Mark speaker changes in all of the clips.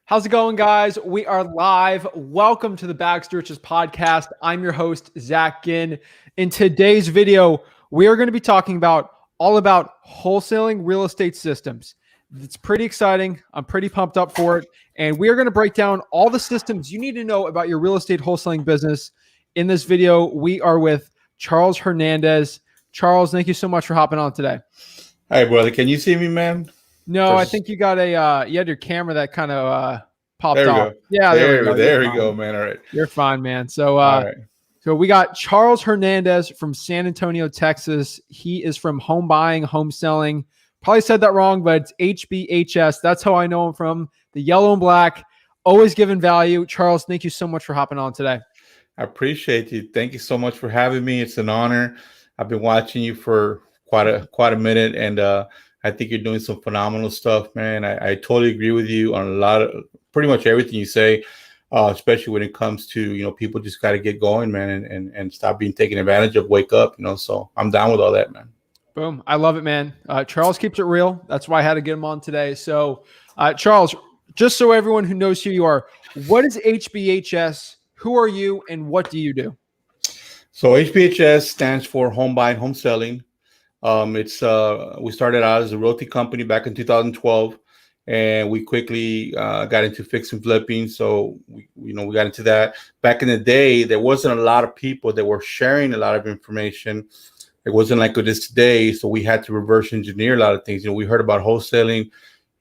Speaker 1: How's it going, guys? We are live. Welcome to the Bags to Riches podcast. I'm your host, Zach Ginn. In today's video, we are going to be talking about all about wholesaling real estate systems. It's pretty exciting. I'm pretty pumped up for it. And we are going to break down all the systems you need to know about your real estate wholesaling business. In this video, we are with Charles Hernandez. Charles, thank you so much for hopping on today.
Speaker 2: Hi, brother. Can you see me, man?
Speaker 1: No, I think you got you had your camera that kind of popped
Speaker 2: There we
Speaker 1: off.
Speaker 2: go.
Speaker 1: Yeah, there we go.
Speaker 2: There we go, man. All right.
Speaker 1: You're fine, man. So
Speaker 2: All right.
Speaker 1: so we got Charles Hernandez from San Antonio, Texas. He is from Home Buying, Home Selling. Probably said that wrong, but it's HBHS. That's how I know him from. The yellow and black. Always giving value. Charles, thank you so much for hopping on today.
Speaker 2: I appreciate you. Thank you so much for having me. It's an honor. I've been watching you for quite a minute, and I think you're doing some phenomenal stuff, man. I totally agree with you on pretty much everything you say, especially when it comes to, people just got to get going, man, and stop being taken advantage of, wake up, so I'm down with all that, man.
Speaker 1: Boom. I love it, man. Charles keeps it real. That's why I had to get him on today. So Charles, just so everyone who knows who you are, what is HBHS? Who are you and what do you do?
Speaker 2: So HBHS stands for Home Buying, Home Selling. We started out as a realty company back in 2012, and we quickly got into fix and flipping. So we got into that. Back in the day, there wasn't a lot of people that were sharing a lot of information. It wasn't like it is today. So we had to reverse engineer a lot of things. We heard about wholesaling,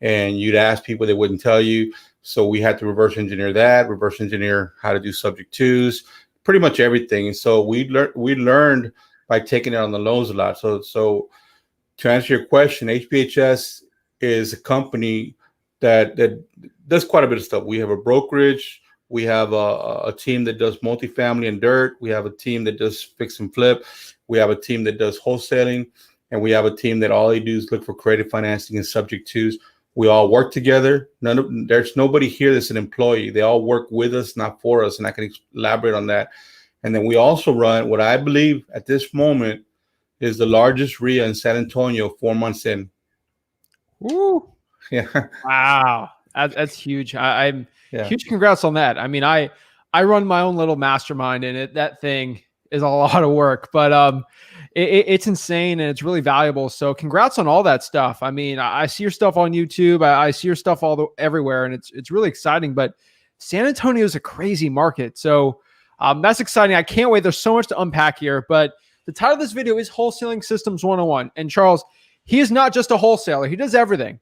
Speaker 2: and you'd ask people, they wouldn't tell you. So we had to reverse engineer how to do subject twos, pretty much everything. And so we learned by taking it on the loans a lot. So to answer your question, HBHS is a company that does quite a bit of stuff. We have a brokerage. We have a team that does multifamily and dirt. We have a team that does fix and flip. We have a team that does wholesaling. And we have a team that all they do is look for creative financing and subject twos. We all work together. There's nobody here that's an employee. They all work with us, not for us. And I can elaborate on that. And then we also run what I believe at this moment is the largest RIA in San Antonio 4 months in.
Speaker 1: Woo.
Speaker 2: Yeah.
Speaker 1: Wow. That's huge. I'm huge congrats on that. I mean, I run my own little mastermind, and that thing is a lot of work, but it's insane and it's really valuable. So congrats on all that stuff. I mean, I see your stuff on YouTube. I see your stuff everywhere, and it's really exciting. But San Antonio is a crazy market. So that's exciting. I can't wait. There's so much to unpack here, but the title of this video is Wholesaling Systems 101. And Charles, he is not just a wholesaler. He does everything.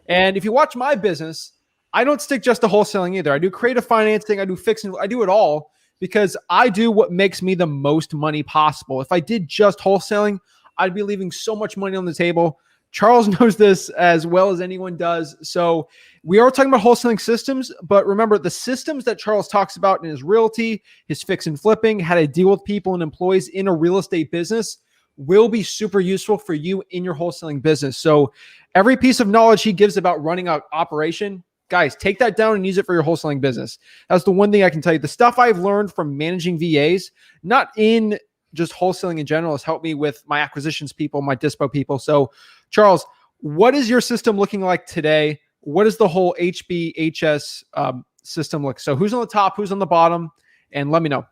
Speaker 1: And if you watch my business, I don't stick just to wholesaling either. I do creative financing. I do fixing. I do it all because I do what makes me the most money possible. If I did just wholesaling, I'd be leaving so much money on the table. Charles knows this as well as anyone does. So we are talking about wholesaling systems, but remember the systems that Charles talks about in his realty, his fix and flipping, how to deal with people and employees in a real estate business will be super useful for you in your wholesaling business. So every piece of knowledge he gives about running an operation, guys, take that down and use it for your wholesaling business. That's the one thing I can tell you. The stuff I've learned from managing VAs, not in just wholesaling in general, has helped me with my acquisitions people, my dispo people. So Charles, what is your system looking like today? What is the whole HBHS system look? So who's on the top, who's on the bottom, and let me know.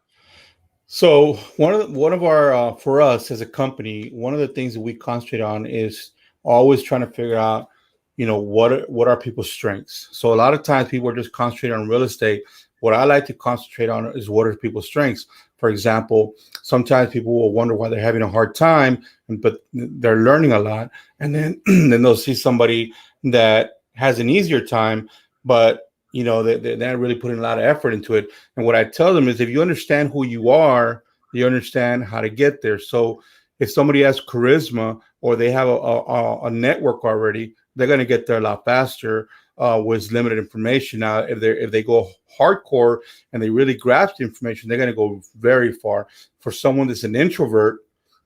Speaker 2: So one of our for us as a company, one of the things that we concentrate on is always trying to figure out, what are people's strengths. So a lot of times people are just concentrating on real estate. What I like to concentrate on is what are people's strengths. For example, sometimes people will wonder why they're having a hard time, but they're learning a lot. And then they'll see somebody that has an easier time, but they're not really putting a lot of effort into it. And what I tell them is, if you understand who you are, you understand how to get there. So if somebody has charisma or they have a network already, they're going to get there a lot faster with limited information. Now, if they go hardcore and they really grasp the information, they're going to go very far. For someone that's an introvert,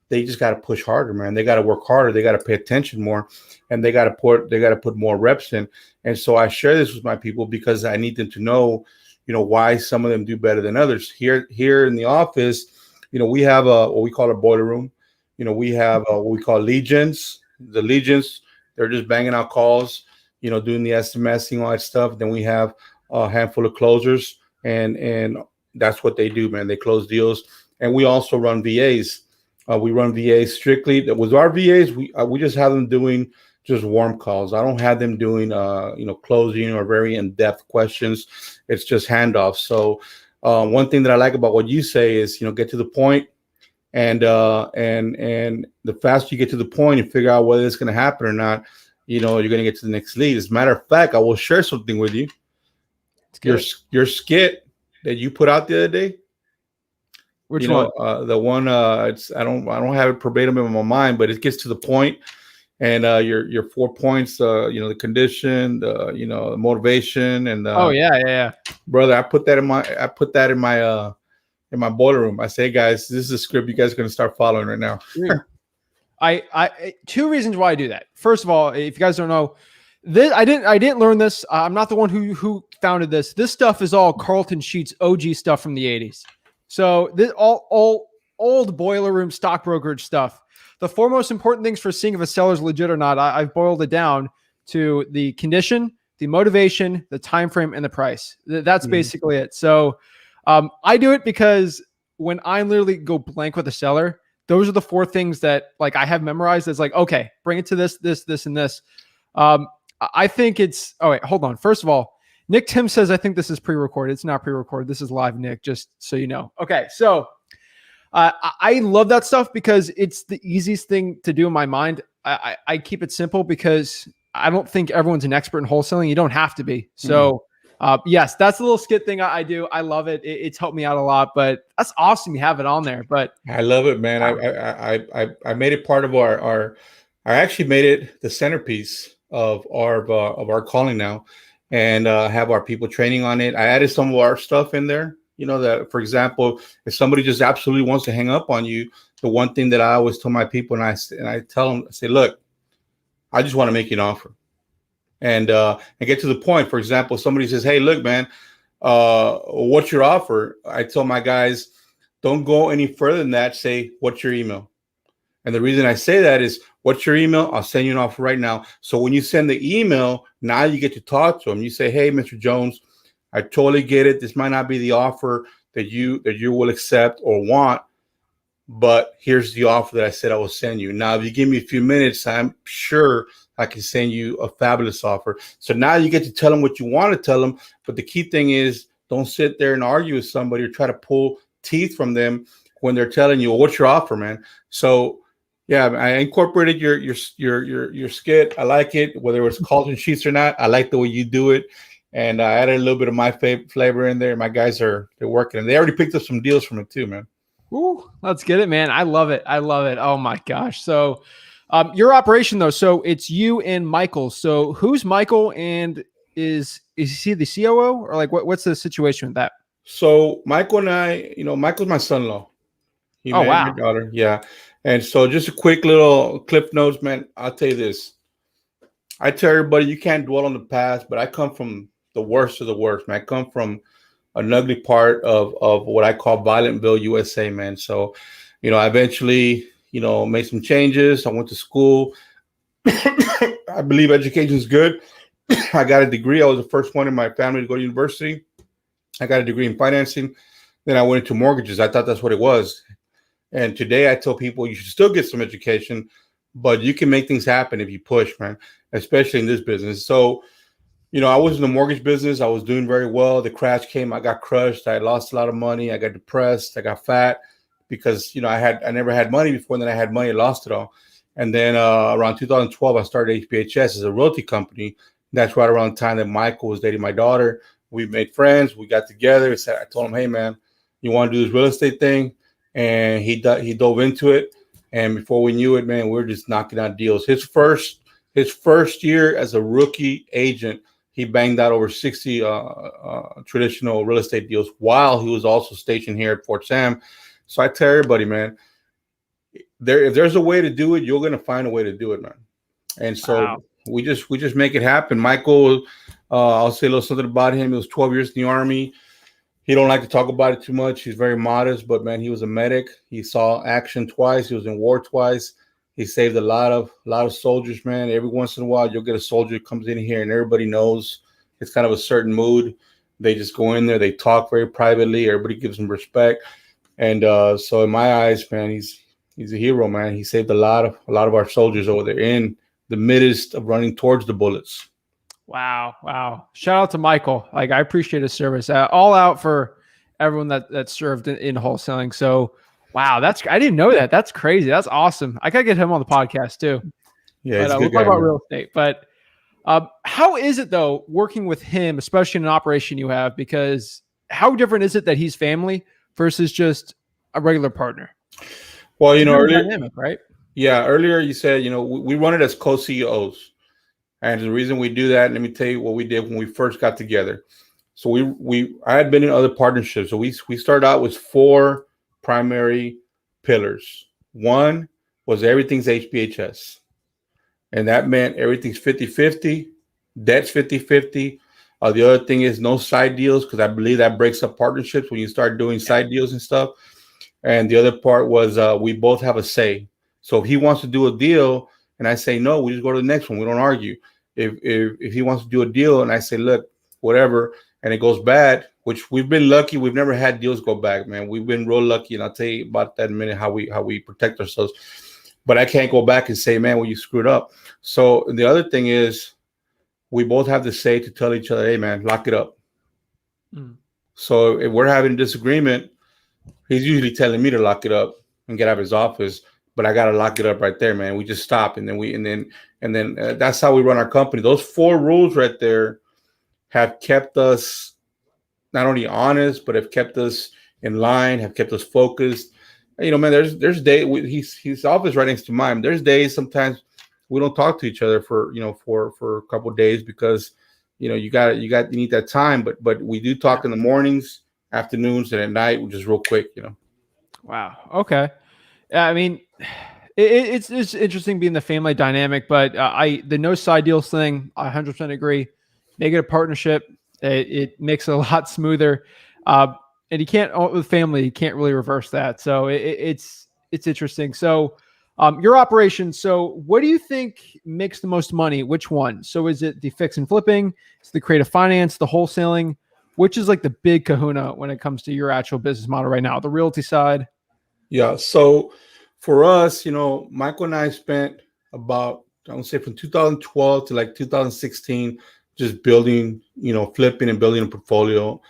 Speaker 2: they just got to push harder, man. They got to work harder. They got to pay attention more, and they got to put more reps in. And so I share this with my people because I need them to know, why some of them do better than others. Here in the office, we have what we call a boiler room. We have what we call legions. The legions, they're just banging out calls, doing the SMSing, all that stuff. Then we have a handful of closers, and that's what they do, man. They close deals, and we also run VAs. We run VAs strictly. With our VAs, we just have them doing just warm calls. I don't have them doing closing or very in-depth questions. It's just handoffs. So one thing that I like about what you say is, get to the point, and the faster you get to the point and figure out whether it's going to happen or not, you're going to get to the next lead. As a matter of fact, I will share something with you. Your skit that you put out the other day.
Speaker 1: Which one?
Speaker 2: The one it's I don't have it verbatim in my mind, but it gets to the point. And your 4 points, the condition, the motivation, and
Speaker 1: oh yeah,
Speaker 2: brother, I put that in my boiler room. I say, guys, this is a script you guys are going to start following right now.
Speaker 1: I two reasons why I do that. First of all, if you guys don't know, this I didn't learn this. I'm not the one who founded this. This stuff is all Carlton Sheets OG stuff from the 80s. So this all old boiler room stock brokerage stuff. The four most important things for seeing if a seller's legit or not, I've boiled it down to the condition, the motivation, the time frame, and the price. That's basically it. So I do it because when I literally go blank with a seller, those are the four things that like I have memorized. It's like, okay, bring it to this, and this. I think it's, oh wait, hold on. First of all, Nick Tim says, I think this is pre-recorded. It's not pre-recorded. This is live, Nick, just so you know. Okay, so I love that stuff because it's the easiest thing to do in my mind. I keep it simple because I don't think everyone's an expert in wholesaling. You don't have to be. So yes, that's a little skit thing I do. I love it. It's helped me out a lot, but that's awesome. You have it on there, but
Speaker 2: I love it, man. I made it part of our I actually made it the centerpiece of our calling now, and have our people training on it. I added some of our stuff in there. That, for example, if somebody just absolutely wants to hang up on you, the one thing that I always tell my people, and I tell them, I say, look, I just want to make you an offer, and get to the point. For example, somebody says, hey, look, man, what's your offer? I tell my guys, don't go any further than that. Say, what's your email? And the reason I say that is, what's your email? I'll send you an offer right now. So when you send the email, now you get to talk to them. You say, hey, Mr. Jones, I totally get it. This might not be the offer that you will accept or want, but here's the offer that I said I will send you. Now, if you give me a few minutes, I'm sure I can send you a fabulous offer. So now you get to tell them what you want to tell them. But the key thing is, don't sit there and argue with somebody or try to pull teeth from them when they're telling you, well, what's your offer, man? So yeah, I incorporated your skit. I like it, whether it's Carlton Sheets or not. I like the way you do it. And I added a little bit of my flavor in there. My guys they're working, and they already picked up some deals from it too, man.
Speaker 1: Ooh, let's get it, man. I love it. Oh my gosh. So your operation though, so it's you and Michael. So who's Michael, and is he the COO, or like what's the situation with that?
Speaker 2: So Michael and I, Michael's my son-in-law. He married my daughter. Yeah. And so just a quick little clip notes, man. I'll tell you this. I tell everybody, you can't dwell on the past, but I come from the worst of the worst, man. I come from an ugly part of what I call Violentville, USA, man. So, I eventually, made some changes. I went to school. I believe education is good. I got a degree. I was the first one in my family to go to university. I got a degree in financing. Then I went into mortgages. I thought that's what it was. And today I tell people you should still get some education, but you can make things happen if you push, man, especially in this business. So, I was in the mortgage business. I was doing very well. The crash came. I got crushed. I lost a lot of money. I got depressed. I got fat because, I never had money before. And then I had money, I lost it all. And then around 2012, I started HBHS as a realty company. That's right around the time that Michael was dating my daughter. We made friends. We got together. I told him, hey, man, you want to do this real estate thing? And he dove into it. And before we knew it, man, we were just knocking out deals. His first year as a rookie agent, he banged out over 60 traditional real estate deals while he was also stationed here at Fort Sam. So I tell everybody, man, if there's a way to do it, you're going to find a way to do it, man. And so we just make it happen. Michael, I'll say a little something about him. He was 12 years in the Army. He don't like to talk about it too much. He's very modest, but man, he was a medic. He saw action twice. He was in war twice. He saved a lot of soldiers, man. Every once in a while, you'll get a soldier who comes in here and everybody knows it's kind of a certain mood. They just go in there. They talk very privately. Everybody gives him respect. And so in my eyes, man, he's a hero, man. He saved a lot of our soldiers over there in the midst of running towards the bullets.
Speaker 1: Wow. Shout out to Michael. Like, I appreciate his service. All out for everyone that served in wholesaling. So, wow, I didn't know that. That's crazy. That's awesome. I gotta get him on the podcast too.
Speaker 2: Yeah,
Speaker 1: but we'll talk about real estate. But how is it though working with him, especially in an operation you have? Because how different is it that he's family versus just a regular partner?
Speaker 2: Well, earlier,
Speaker 1: dynamic, right?
Speaker 2: Yeah, earlier you said we run it as co-CEOs. And the reason we do that, let me tell you what we did when we first got together. So I had been in other partnerships. So we started out with 4 primary pillars. One was everything's HBHS. And that meant everything's 50-50, debt's 50-50. The other thing is no side deals, because I believe that breaks up partnerships when you start doing side deals and stuff. And the other part was we both have a say. So if he wants to do a deal and I say no, we just go to the next one. We don't argue. If he wants to do a deal and I say, look, whatever, and it goes bad, which we've been lucky. We've never had deals go bad, man. We've been real lucky. And I'll tell you about that in a minute, how we protect ourselves. But I can't go back and say, man, well, you screwed up. So the other thing is we both have the say to tell each other, hey, man, lock it up. So if we're having a disagreement, he's usually telling me to lock it up and get out of his office. But I got to lock it up right there, man. We just stop. And then that's how we run our company. Those 4 rules right there have kept us not only honest, but have kept us in line, have kept us focused. Man, there's days his office right next to mine. There's days sometimes we don't talk to each other for a couple of days because you need that time. But we do talk in the mornings, afternoons, and at night, which is real quick.
Speaker 1: Wow. Okay. I mean, it's interesting being the family dynamic, but the no side deals thing, I 100% agree. Make it a partnership. It makes it a lot smoother. And you can't, with family, you can't really reverse that. So it's interesting. So your operation, so what do you think makes the most money? Which one? So is it the fix and flipping? Is it the creative finance, the wholesaling? Which is like the big kahuna when it comes to your actual business model right now? The realty side?
Speaker 2: Yeah. So for us, Michael and I spent about, I would say from 2012 to like 2016, just building, flipping and building a portfolio.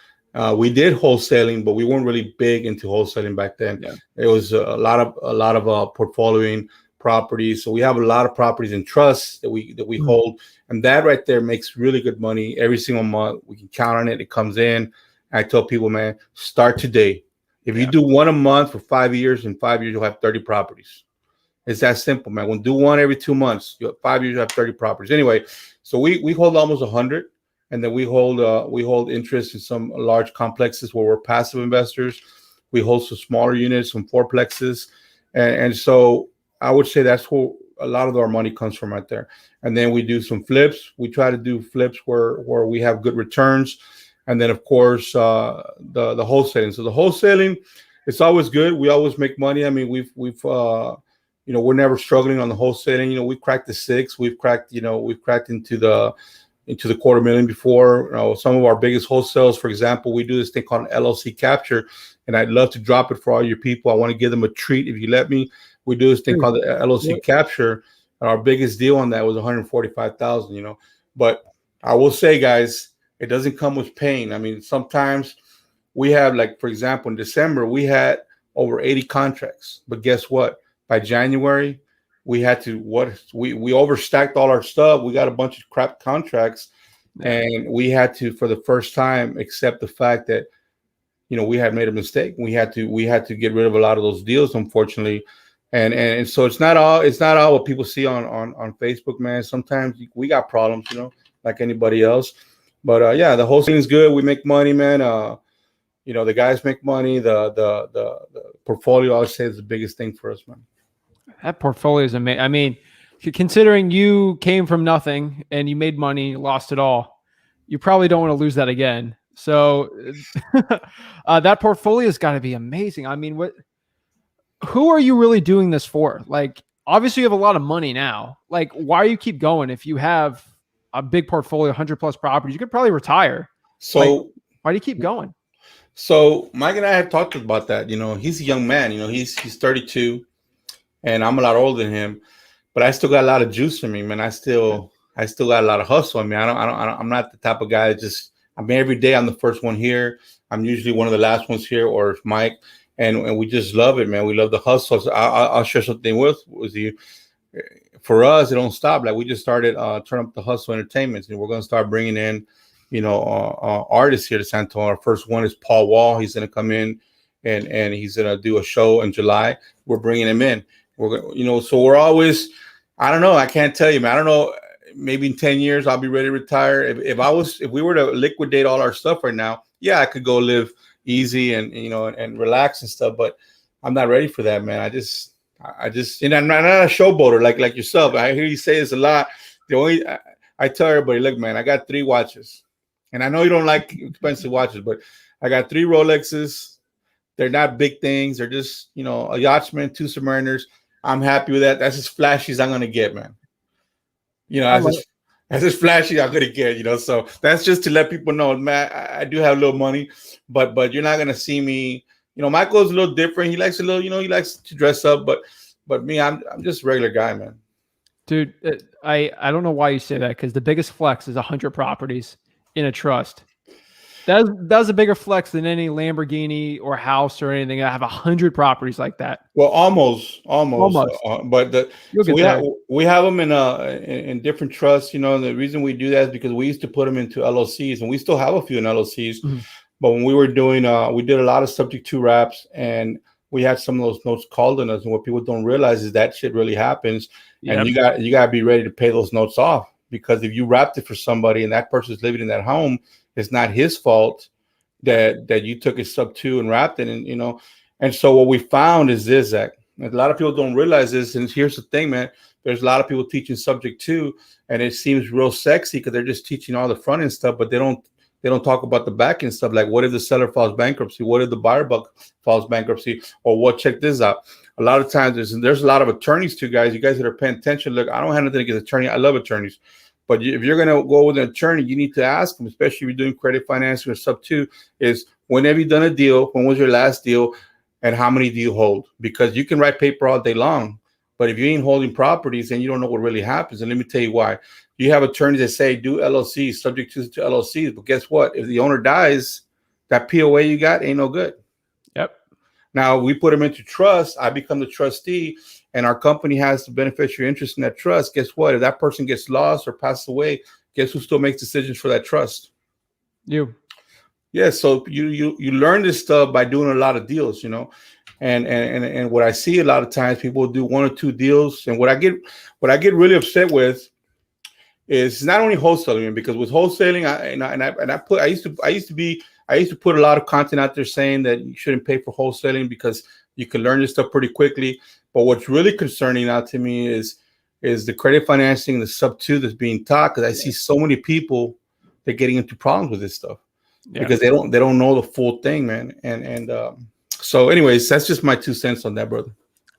Speaker 2: We did wholesaling, but we weren't really big into wholesaling back then. Yeah. It was a lot of portfolioing properties. So we have a lot of properties in trust that we hold, and that right there makes really good money every single month. We can count on it. It comes in. I tell people, man, start today. If you do one a month for 5 years, in 5 years you'll have 30 properties. It's that simple, man. We'll do one every 2 months. You have 5 years, you have 30 properties. Anyway, so we hold almost 100. And then we hold interest in some large complexes where we're passive investors. We hold some smaller units, some fourplexes, and so I would say that's where a lot of our money comes from right there. And then we do some flips. We try to do flips where we have good returns, and then of course the wholesaling. So the wholesaling, it's always good. We always make money. I mean, we've we're never struggling on the wholesaling. We cracked the 6. We've cracked into the $250,000 before. Some of our biggest wholesales, for example, we do this thing called an LLC capture, and I'd love to drop it for all your people. I want to give them a treat if you let me. We do this thing called the LLC capture, and our biggest deal on that was $145,000. But I will say, guys, it doesn't come with pain. I mean, sometimes we have, like, for example, in December we had over 80 contracts, but guess what? By January, we had to we overstacked all our stuff. We got a bunch of crap contracts, and we had to, for the first time, accept the fact that we had made a mistake. We had to get rid of a lot of those deals, unfortunately, and so it's not all what people see on Facebook, man. Sometimes we got problems, like anybody else. But yeah, the wholesaling is good. We make money, man. The guys make money. The portfolio, I would say, is the biggest thing for us, man.
Speaker 1: That portfolio is amazing. I mean, considering you came from nothing and you made money, lost it all, you probably don't want to lose that again. So that portfolio has got to be amazing. I mean, who are you really doing this for? Like, obviously you have a lot of money now. Like, why do you keep going? If you have a big portfolio, 100+ properties, you could probably retire.
Speaker 2: So
Speaker 1: Why do you keep going?
Speaker 2: So Mike and I have talked about that. He's a young man. He's 32, and I'm a lot older than him, but I still got a lot of juice in me, man. I still got a lot of hustle in me. I'm not the type of guy that just. I mean, every day I'm the first one here. I'm usually one of the last ones here, or Mike, and we just love it, man. We love the hustle. So I'll share something with you. For us, it don't stop. Like, we just started Turn Up the Hustle Entertainment, and we're going to start bringing in, artists here to San Antonio. Our first one is Paul Wall. He's going to come in and he's going to do a show in July. We're bringing him in. So we're always, I don't know. I can't tell you, man. I don't know. Maybe in 10 years, I'll be ready to retire. If we were to liquidate all our stuff right now, yeah, I could go live easy and relax and stuff, but I'm not ready for that, man. I just, I'm not a showboater like yourself. I hear you say this a lot. I tell everybody, look, man, I got 3 watches, and I know you don't like expensive watches, but I got 3 Rolexes. They're not big things. They're just, a Yachtsman, 2 Submariners. I'm happy with that. That's as flashy as I'm gonna get, man. That's as flashy I'm gonna get. So that's just to let people know, man. I do have a little money, but you're not gonna see me. Michael's a little different. He likes he likes to dress up, but me, I'm just a regular guy, man.
Speaker 1: Dude, I don't know why you say that, because the biggest flex is 100 properties in a trust. That's a bigger flex than any Lamborghini or house or anything. I have 100 properties like that.
Speaker 2: Well, almost. But we have them in different trusts. And the reason we do that is because we used to put them into LLCs, and we still have a few in LLCs. Mm-hmm. But when we were doing, we did a lot of subject to wraps, and we had some of those notes called on us. And what people don't realize is that shit really happens, and you got to be ready to pay those notes off, because if you wrapped it for somebody and that person's living in that home, it's not his fault that you took a sub 2 and wrapped it, and so what we found is this, Zach. A lot of people don't realize this, and here's the thing, man. There's a lot of people teaching subject 2, and it seems real sexy because they're just teaching all the front end stuff, but they don't talk about the back end stuff. Like, what if the seller files bankruptcy? What if the buyer files bankruptcy? Or what? Check this out. A lot of times there's a lot of attorneys too, guys. You guys that are paying attention, look, I don't have anything against attorney. I love attorneys. But if you're going to go with an attorney, you need to ask them, especially if you're doing credit financing or sub 2, is when have you done a deal? When was your last deal? And how many do you hold? Because you can write paper all day long, but if you ain't holding properties, then you don't know what really happens. And let me tell you why. You have attorneys that say do LLCs, subject to LLCs, but guess what? If the owner dies, that POA you got ain't no good.
Speaker 1: Yep.
Speaker 2: Now we put them into trust. I become the trustee, and our company has the beneficiary interest in that trust. Guess what? If that person gets lost or passes away, guess who still makes decisions for that trust?
Speaker 1: You.
Speaker 2: Yeah. So you learn this stuff by doing a lot of deals, and what I see a lot of times, people do 1 or 2 deals, and what I get really upset with is not only wholesaling, because with wholesaling, I used to put a lot of content out there saying that you shouldn't pay for wholesaling because you can learn this stuff pretty quickly. But what's really concerning now to me is the credit financing, the sub 2 that's being taught, because I see so many people that are getting into problems with this stuff because they don't know the full thing, man. And so anyways, that's just my 2 cents on that, brother.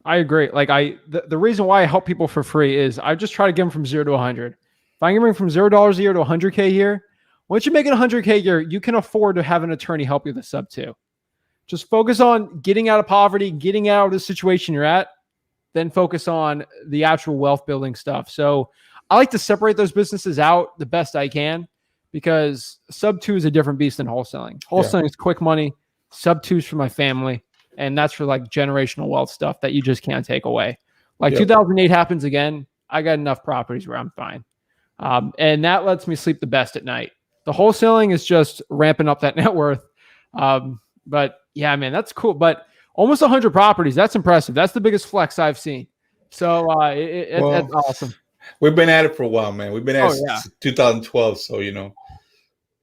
Speaker 1: I agree. Like, the reason why I help people for free is I just try to give them from 0 to 100. If I can bring from $0 a year to 100K a year, once you make it 100K a year, you can afford to have an attorney help you with a sub 2. Just focus on getting out of poverty, getting out of the situation you're at, then focus on the actual wealth building stuff. So I like to separate those businesses out the best I can, because sub 2 is a different beast than wholesaling. Wholesaling is quick money. Sub 2 is for my family, and that's for like generational wealth stuff that you just can't take away. Like 2008 happens again, I got enough properties where I'm fine. And that lets me sleep the best at night. The wholesaling is just ramping up that net worth. But yeah, man, that's cool. But almost 100 properties, that's impressive. That's the biggest flex I've seen. So that's awesome.
Speaker 2: We've been at it for a while, man. We've been at it since 2012. So,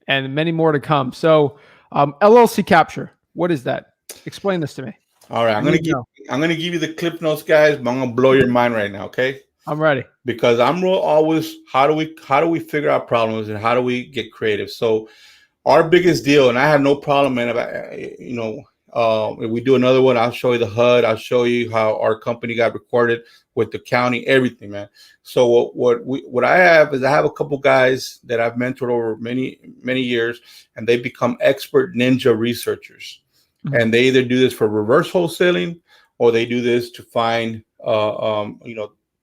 Speaker 1: and many more to come. So LLC capture, what is that? Explain this to me.
Speaker 2: All right. I'm going to give you the clip notes, guys, but I'm going to blow your mind right now. Okay.
Speaker 1: I'm ready,
Speaker 2: because I'm always how do we figure out problems and how do we get creative? So our biggest deal, and I have no problem, man, about if we do another one, I'll show you the HUD, I'll show you how our company got recorded. with the county, everything, man. So what I have is I have a couple guys that I've mentored over many years, and they become expert ninja researchers. Mm-hmm. And they either do this for reverse wholesaling, or they do this to find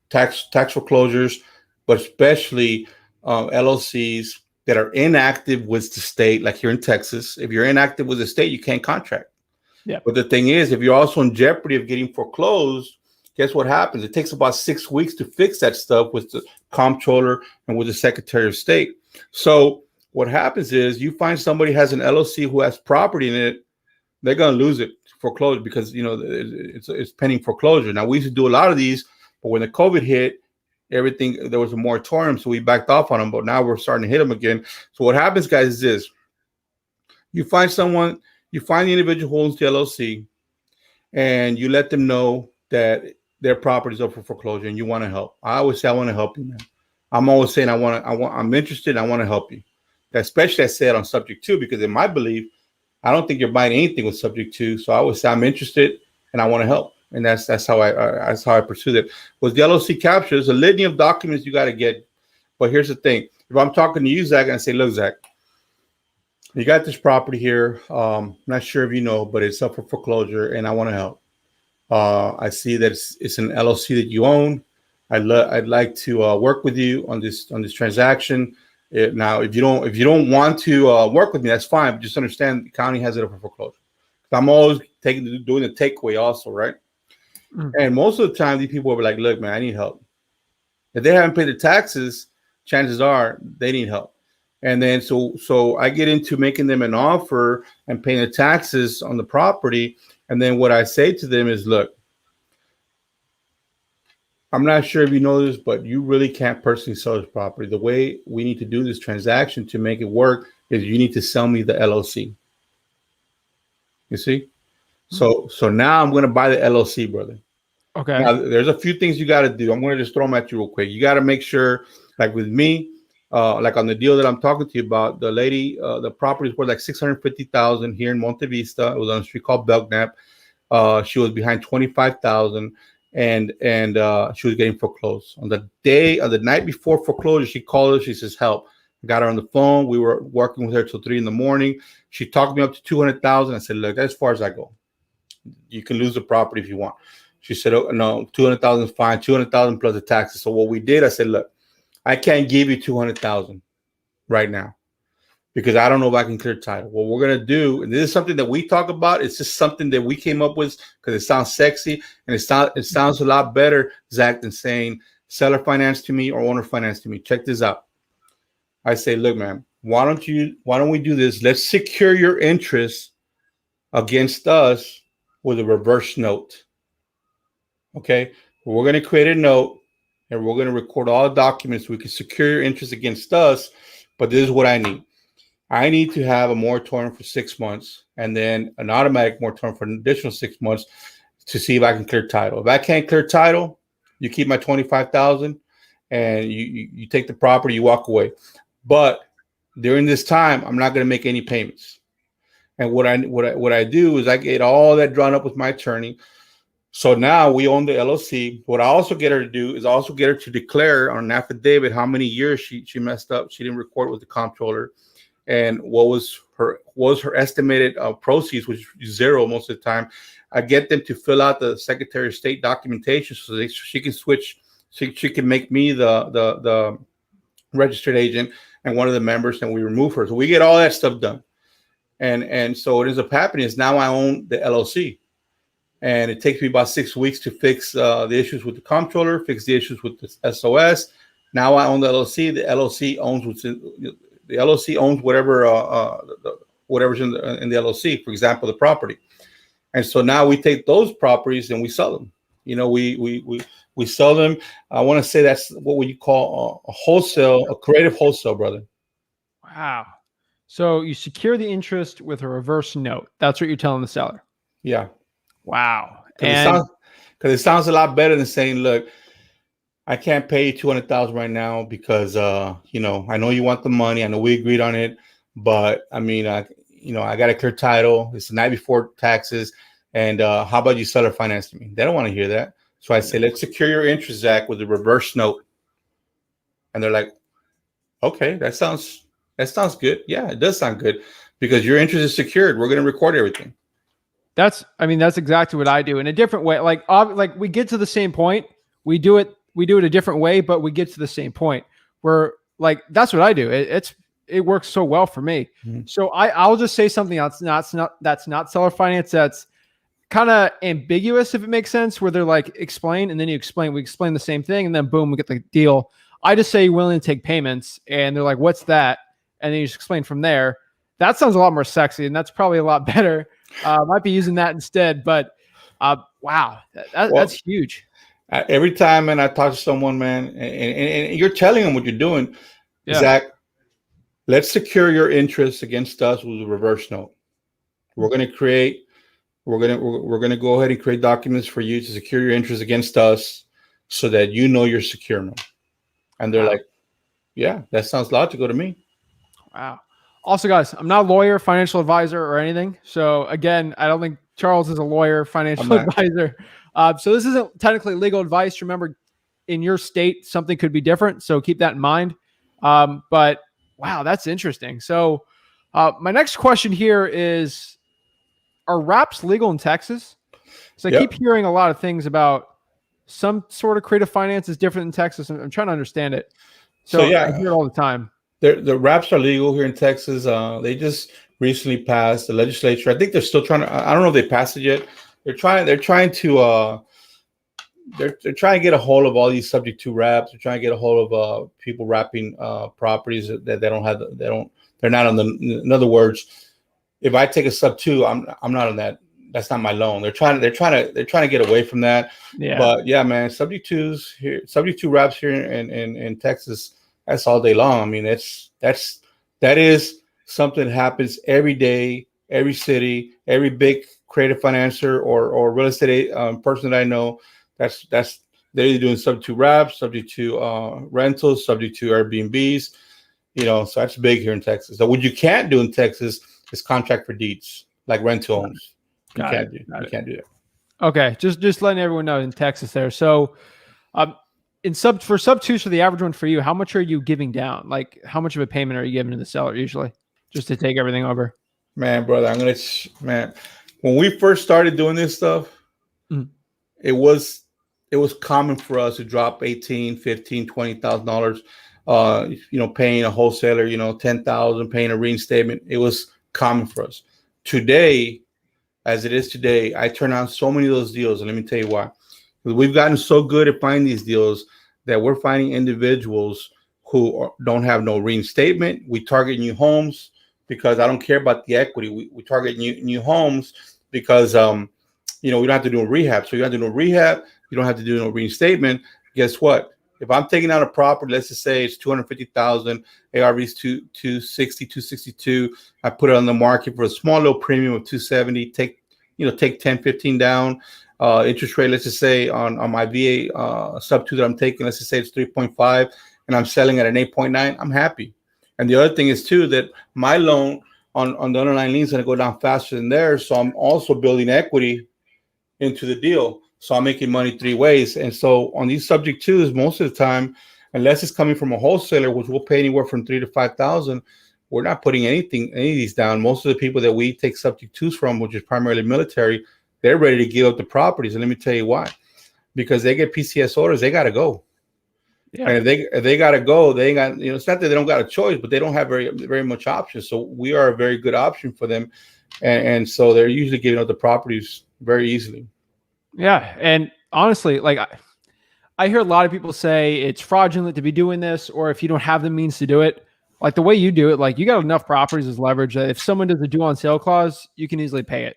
Speaker 2: tax foreclosures, but especially LLCs that are inactive with the state, like here in Texas. If you're inactive with the state, you can't contract. Yeah. But the thing is, if you're also in jeopardy of getting foreclosed, guess what happens? It takes about 6 weeks to fix that stuff with the comptroller and with the Secretary of State. So what happens is you find somebody has an LLC who has property in it, they're going to lose it foreclosure because, it's pending foreclosure. Now, we used to do a lot of these, but when the COVID hit, there was a moratorium, so we backed off on them, but now we're starting to hit them again. So what happens, guys, is this. You find the individual who owns the LLC, and you let them know that their property is up for foreclosure and you want to help. I always say, I want to help you, man. I'm always saying I'm interested, I want to help you. Especially I say it on subject to, because in my belief, I don't think you're buying anything with subject to. So I always say I'm interested and I want to help. And that's how I pursue that. With the LLC capture, there's a litany of documents you got to get. But here's the thing. If I'm talking to you, Zach, and I say, look, Zach, you got this property here. I'm not sure if you know, but it's up for foreclosure and I want to help. I see that it's an LLC that you own. I'd like to work with you on this transaction. Now, if you don't want to work with me, that's fine. But just understand the county has it up for foreclosure. I'm always doing the takeaway also, right? Mm-hmm. And most of the time, these people are like, look, man, I need help. If they haven't paid the taxes, chances are they need help. And then so I get into making them an offer and paying the taxes on the property. And then what I say to them is, look, I'm not sure if you know this, but you really can't personally sell this property. The way we need to do this transaction to make it work is you need to sell me the LLC. You see? So now I'm going to buy the LLC, brother. Okay. Now, there's a few things you got to do. I'm going to just throw them at you real quick. You got to make sure, like with me, like on the deal that I'm talking to you about, the lady, the property is worth like $650,000 here in Monte Vista. It was on a street called Belknap. She was behind $25,000, and she was getting foreclosed. On the night before foreclosure, she called us. She says, "Help!" I got her on the phone. We were working with her till 3 a.m. She talked me up to $200,000. I said, "Look, that's as far as I go. You can lose the property if you want." She said, "Oh no, $200,000 is fine. $200,000 plus the taxes." So what we did, I said, "Look, I can't give you $200,000 right now because I don't know if I can clear title. What we're gonna do, and this is something that we talk about. It's just something that we came up with because it sounds sexy and it sounds a lot better, Zach, than saying seller finance to me or owner finance to me. Check this out. I say, look, man, why don't we do this? Let's secure your interest against us with a reverse note. Okay, we're going to create a note and we're going to record all the documents. We can secure your interest against us, but this is what I need. I need to have a moratorium for 6 months and then an automatic moratorium for an additional 6 months to see if I can clear title. If I can't clear title, you keep my $25,000 and you take the property, you walk away. But during this time, I'm not going to make any payments. And what I do is I get all that drawn up with my attorney. So now we own the LLC. What I also get her to do is also get her to declare on an affidavit how many years she messed up. She didn't record with the comptroller, and what was her estimated proceeds, which is zero most of the time. I get them to fill out the Secretary of State documentation so she can switch. She can make me the registered agent and one of the members, and we remove her. So we get all that stuff done. And so what ends up happening is now I own the LLC. And it takes me about 6 weeks to fix the issues with the comptroller, fix the issues with the SOS. Now I own the LLC. The LLC owns whatever's in the LLC. For example, the property. And so now we take those properties and we sell them. We sell them. I want to say that's what you call a creative wholesale, brother.
Speaker 1: Wow. So you secure the interest with a reverse note. That's what you're telling the seller.
Speaker 2: Yeah.
Speaker 1: Wow.
Speaker 2: Because it sounds a lot better than saying, look, I can't pay you $200,000 right now because I know you want the money. I know we agreed on it, but I mean, I got to clear title. It's the night before taxes, and how about you seller finance to me? They don't want to hear that. So I say, let's secure your interest, Zach, with a reverse note. And they're like, okay, that sounds good. Yeah, it does sound good because your interest is secured. We're going to record everything.
Speaker 1: That's exactly what I do in a different way. Like we get to the same point. We do it a different way, but we get to the same point. Where like that's what I do. It works so well for me. Mm-hmm. So I'll just say something that's not seller finance. That's kind of ambiguous, if it makes sense, where they're like, explain, and then we explain the same thing, and then boom, we get the deal. I just say willing to take payments, and they're like, what's that? And then you just explain from there. That sounds a lot more sexy, and that's probably a lot better. Might be using that instead, but wow, that's huge.
Speaker 2: Every time, man, I talk to someone, man, and you're telling them what you're doing, Zach, let's secure your interests against us with a reverse note. We're going to go ahead and create documents for you to secure your interest against us so that you know you're secure now. And they're like, yeah, that sounds logical to me.
Speaker 1: Wow. Also, guys, I'm not a lawyer, financial advisor, or anything. So again, I don't think Charles is a lawyer, financial advisor. So this isn't technically legal advice. Remember, in your state, something could be different. So keep that in mind. But wow, that's interesting. So my next question here is, are wraps legal in Texas? So I keep hearing a lot of things about some sort of creative finance is different in Texas. I'm trying to understand it. So yeah, I hear it all the time.
Speaker 2: The wraps are legal here in Texas. They just recently passed the legislature. I think they're still trying to. I don't know if they passed it yet. They're trying to get a hold of all these subject to wraps. They're trying to get a hold of people wrapping properties that they don't have. They're not on the. In other words, if I take a sub two, I'm not on that. That's not my loan. They're trying to get away from that. Yeah. But yeah, man, subject to wraps here in Texas. That's all day long. I mean, that is something that happens every day, every city, every big creative financer or real estate person that I know. That's they're either doing subject to wraps, subject to rentals, subject to Airbnbs. So that's big here in Texas. So what you can't do in Texas is contract for deeds, like rental homes. You can't do that.
Speaker 1: Okay, just letting everyone know in Texas there. So, for sub twos, for the average one for you, how much are you giving down? Like, how much of a payment are you giving to the seller usually, just to take everything over?
Speaker 2: Man, brother, when we first started doing this stuff, it was common for us to drop $18,000, $15,000, $20,000. Paying a wholesaler, $10,000, paying a reinstatement. It was common for us. Today, as it is today, I turn on so many of those deals, and let me tell you why. We've gotten so good at finding these deals that we're finding individuals who don't have no reinstatement. We target new homes because I don't care about the equity. We target new homes because we don't have to do a rehab. So you don't have to do a rehab. You don't have to do no reinstatement. Guess what? If I'm taking out a property, let's just say it's $250,000, ARV's 260, 262. I put it on the market for a small little premium of $270. Take 10, 15 down. Interest rate, let's just say on my VA sub 2 that I'm taking, let's just say it's 3.5, and I'm selling at an 8.9. I'm happy. And the other thing is too that my loan on the underlying lien is going to go down faster than theirs, so I'm also building equity into the deal. So I'm making money three ways. And so on these subject twos, most of the time, unless it's coming from a wholesaler, which will pay anywhere from $3,000 to $5,000, we're not putting any of these down. Most of the people that we take subject twos from, which is primarily military, they're ready to give up the properties. And let me tell you why. Because they get PCS orders, they got to go. Yeah. And if they got to go, they ain't got, it's not that they don't got a choice, but they don't have very, very much options. So we are a very good option for them. And so they're usually giving up the properties very easily.
Speaker 1: Yeah. And honestly, like I hear a lot of people say it's fraudulent to be doing this, or if you don't have the means to do it, like the way you do it, like you got enough properties as leverage that if someone does a due on sale clause, you can easily pay it.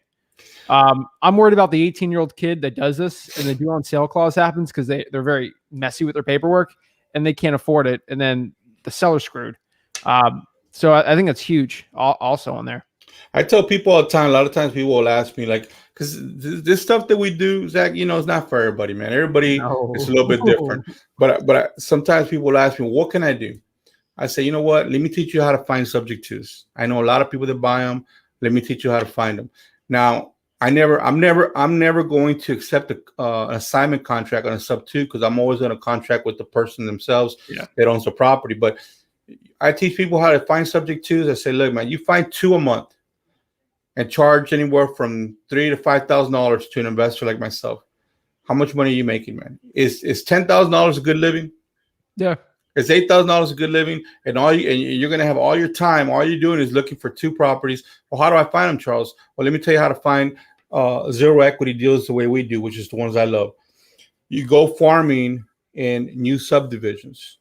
Speaker 1: I'm worried about the 18-year-old kid that does this and the due on sale clause happens because they're very messy with their paperwork and they can't afford it. And then the seller's screwed. So I think that's huge also on there.
Speaker 2: I tell people all the time, a lot of times people will ask me like, because this stuff that we do, Zach, it's not for everybody, man. Everybody is a little bit different. But sometimes people will ask me, what can I do? I say, you know what? Let me teach you how to find subject twos. I know a lot of people that buy them. Let me teach you how to find them. Now, I'm never going to accept an assignment contract on a sub 2 because I'm always going to contract with the person themselves that owns the property. But I teach people how to find subject 2s. I say, look, man, you find 2 a month and charge anywhere from $3,000 to $5,000 to an investor like myself. How much money are you making, man? Is $10,000 a good living?
Speaker 1: Yeah.
Speaker 2: It's $8,000 a good living, and you're going to have all your time. All you're doing is looking for 2 properties. Well, how do I find them, Charles? Well, let me tell you how to find zero equity deals the way we do, which is the ones I love. You go farming in new subdivisions.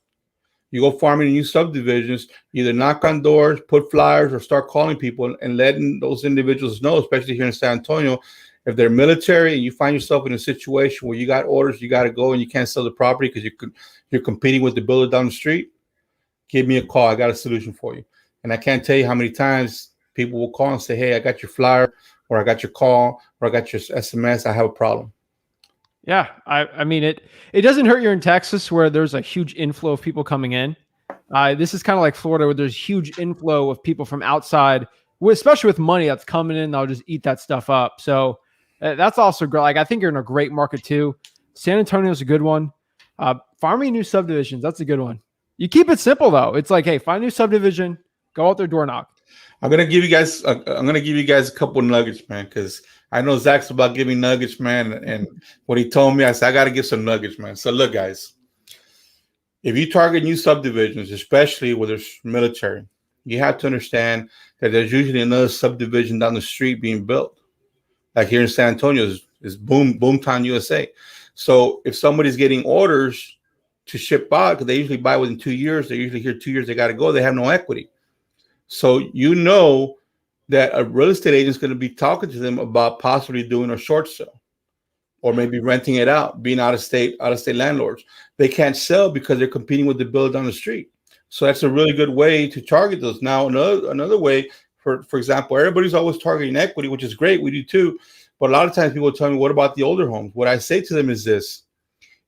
Speaker 2: Either knock on doors, put flyers, or start calling people and letting those individuals know, especially here in San Antonio, if they're military and you find yourself in a situation where you got orders, you got to go and you can't sell the property because you're competing with the builder down the street, give me a call. I got a solution for you. And I can't tell you how many times people will call and say, hey, I got your flyer, or I got your call, or I got your SMS. I have a problem.
Speaker 1: Yeah. I mean, it doesn't hurt you're in Texas where there's a huge inflow of people coming in. This is kind of like Florida where there's huge inflow of people from outside, especially with money that's coming in. They'll just eat that stuff up. So that's also great. Like, I think you're in a great market too. San Antonio is a good one. Farming new subdivisions, that's a good one. You keep it simple though. It's like, hey, find a new subdivision, go out there, door knock.
Speaker 2: I'm gonna give you guys a couple of nuggets, man, because I know Zach's about giving nuggets, man. And what he told me, I said I got to give some nuggets, man. So look, guys, if you target new subdivisions, especially where there's military, you have to understand that there's usually another subdivision down the street being built. Like here in San Antonio is Boomtown, USA. So if somebody's getting orders to ship out, because they usually buy within 2 years, they usually hear 2 years they got to go, they have no equity. So you know that a real estate agent is going to be talking to them about possibly doing a short sale or maybe renting it out, being out of state landlords. They can't sell because they're competing with the builder down the street. So that's a really good way to target those. Now, another way, for example, everybody's always targeting equity, which is great. We do too. But a lot of times people tell me, what about the older homes? What I say to them is this.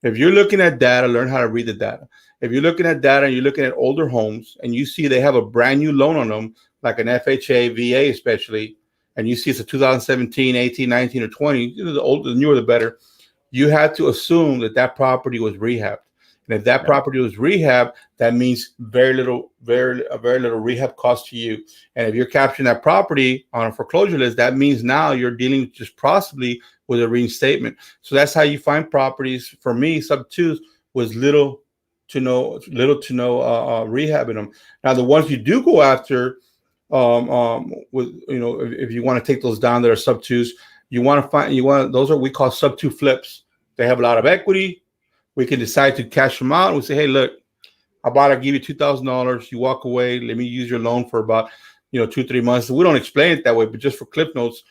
Speaker 2: If you're looking at data, learn how to read the data. If you're looking at data and you're looking at older homes and you see they have a brand new loan on them, like an FHA, VA especially, and you see it's a 2017, 18, 19, or 20, the older, the newer, the better, you have to assume that property was rehabbed. And if that property was rehabbed, that means very little rehab cost to you. And if you're capturing that property on a foreclosure list, that means now you're dealing just possibly with a reinstatement. So that's how you find properties. For me, sub 2s was little to no rehab in them. Now, the ones you do go after, with if you want to take those down that are sub 2s, those are we call sub 2 flips. They have a lot of equity. We can decide to cash them out. We say, hey, look, how about I give you $2,000? You walk away. Let me use your loan for about 2-3 months. We don't explain it that way, but just for clip notes,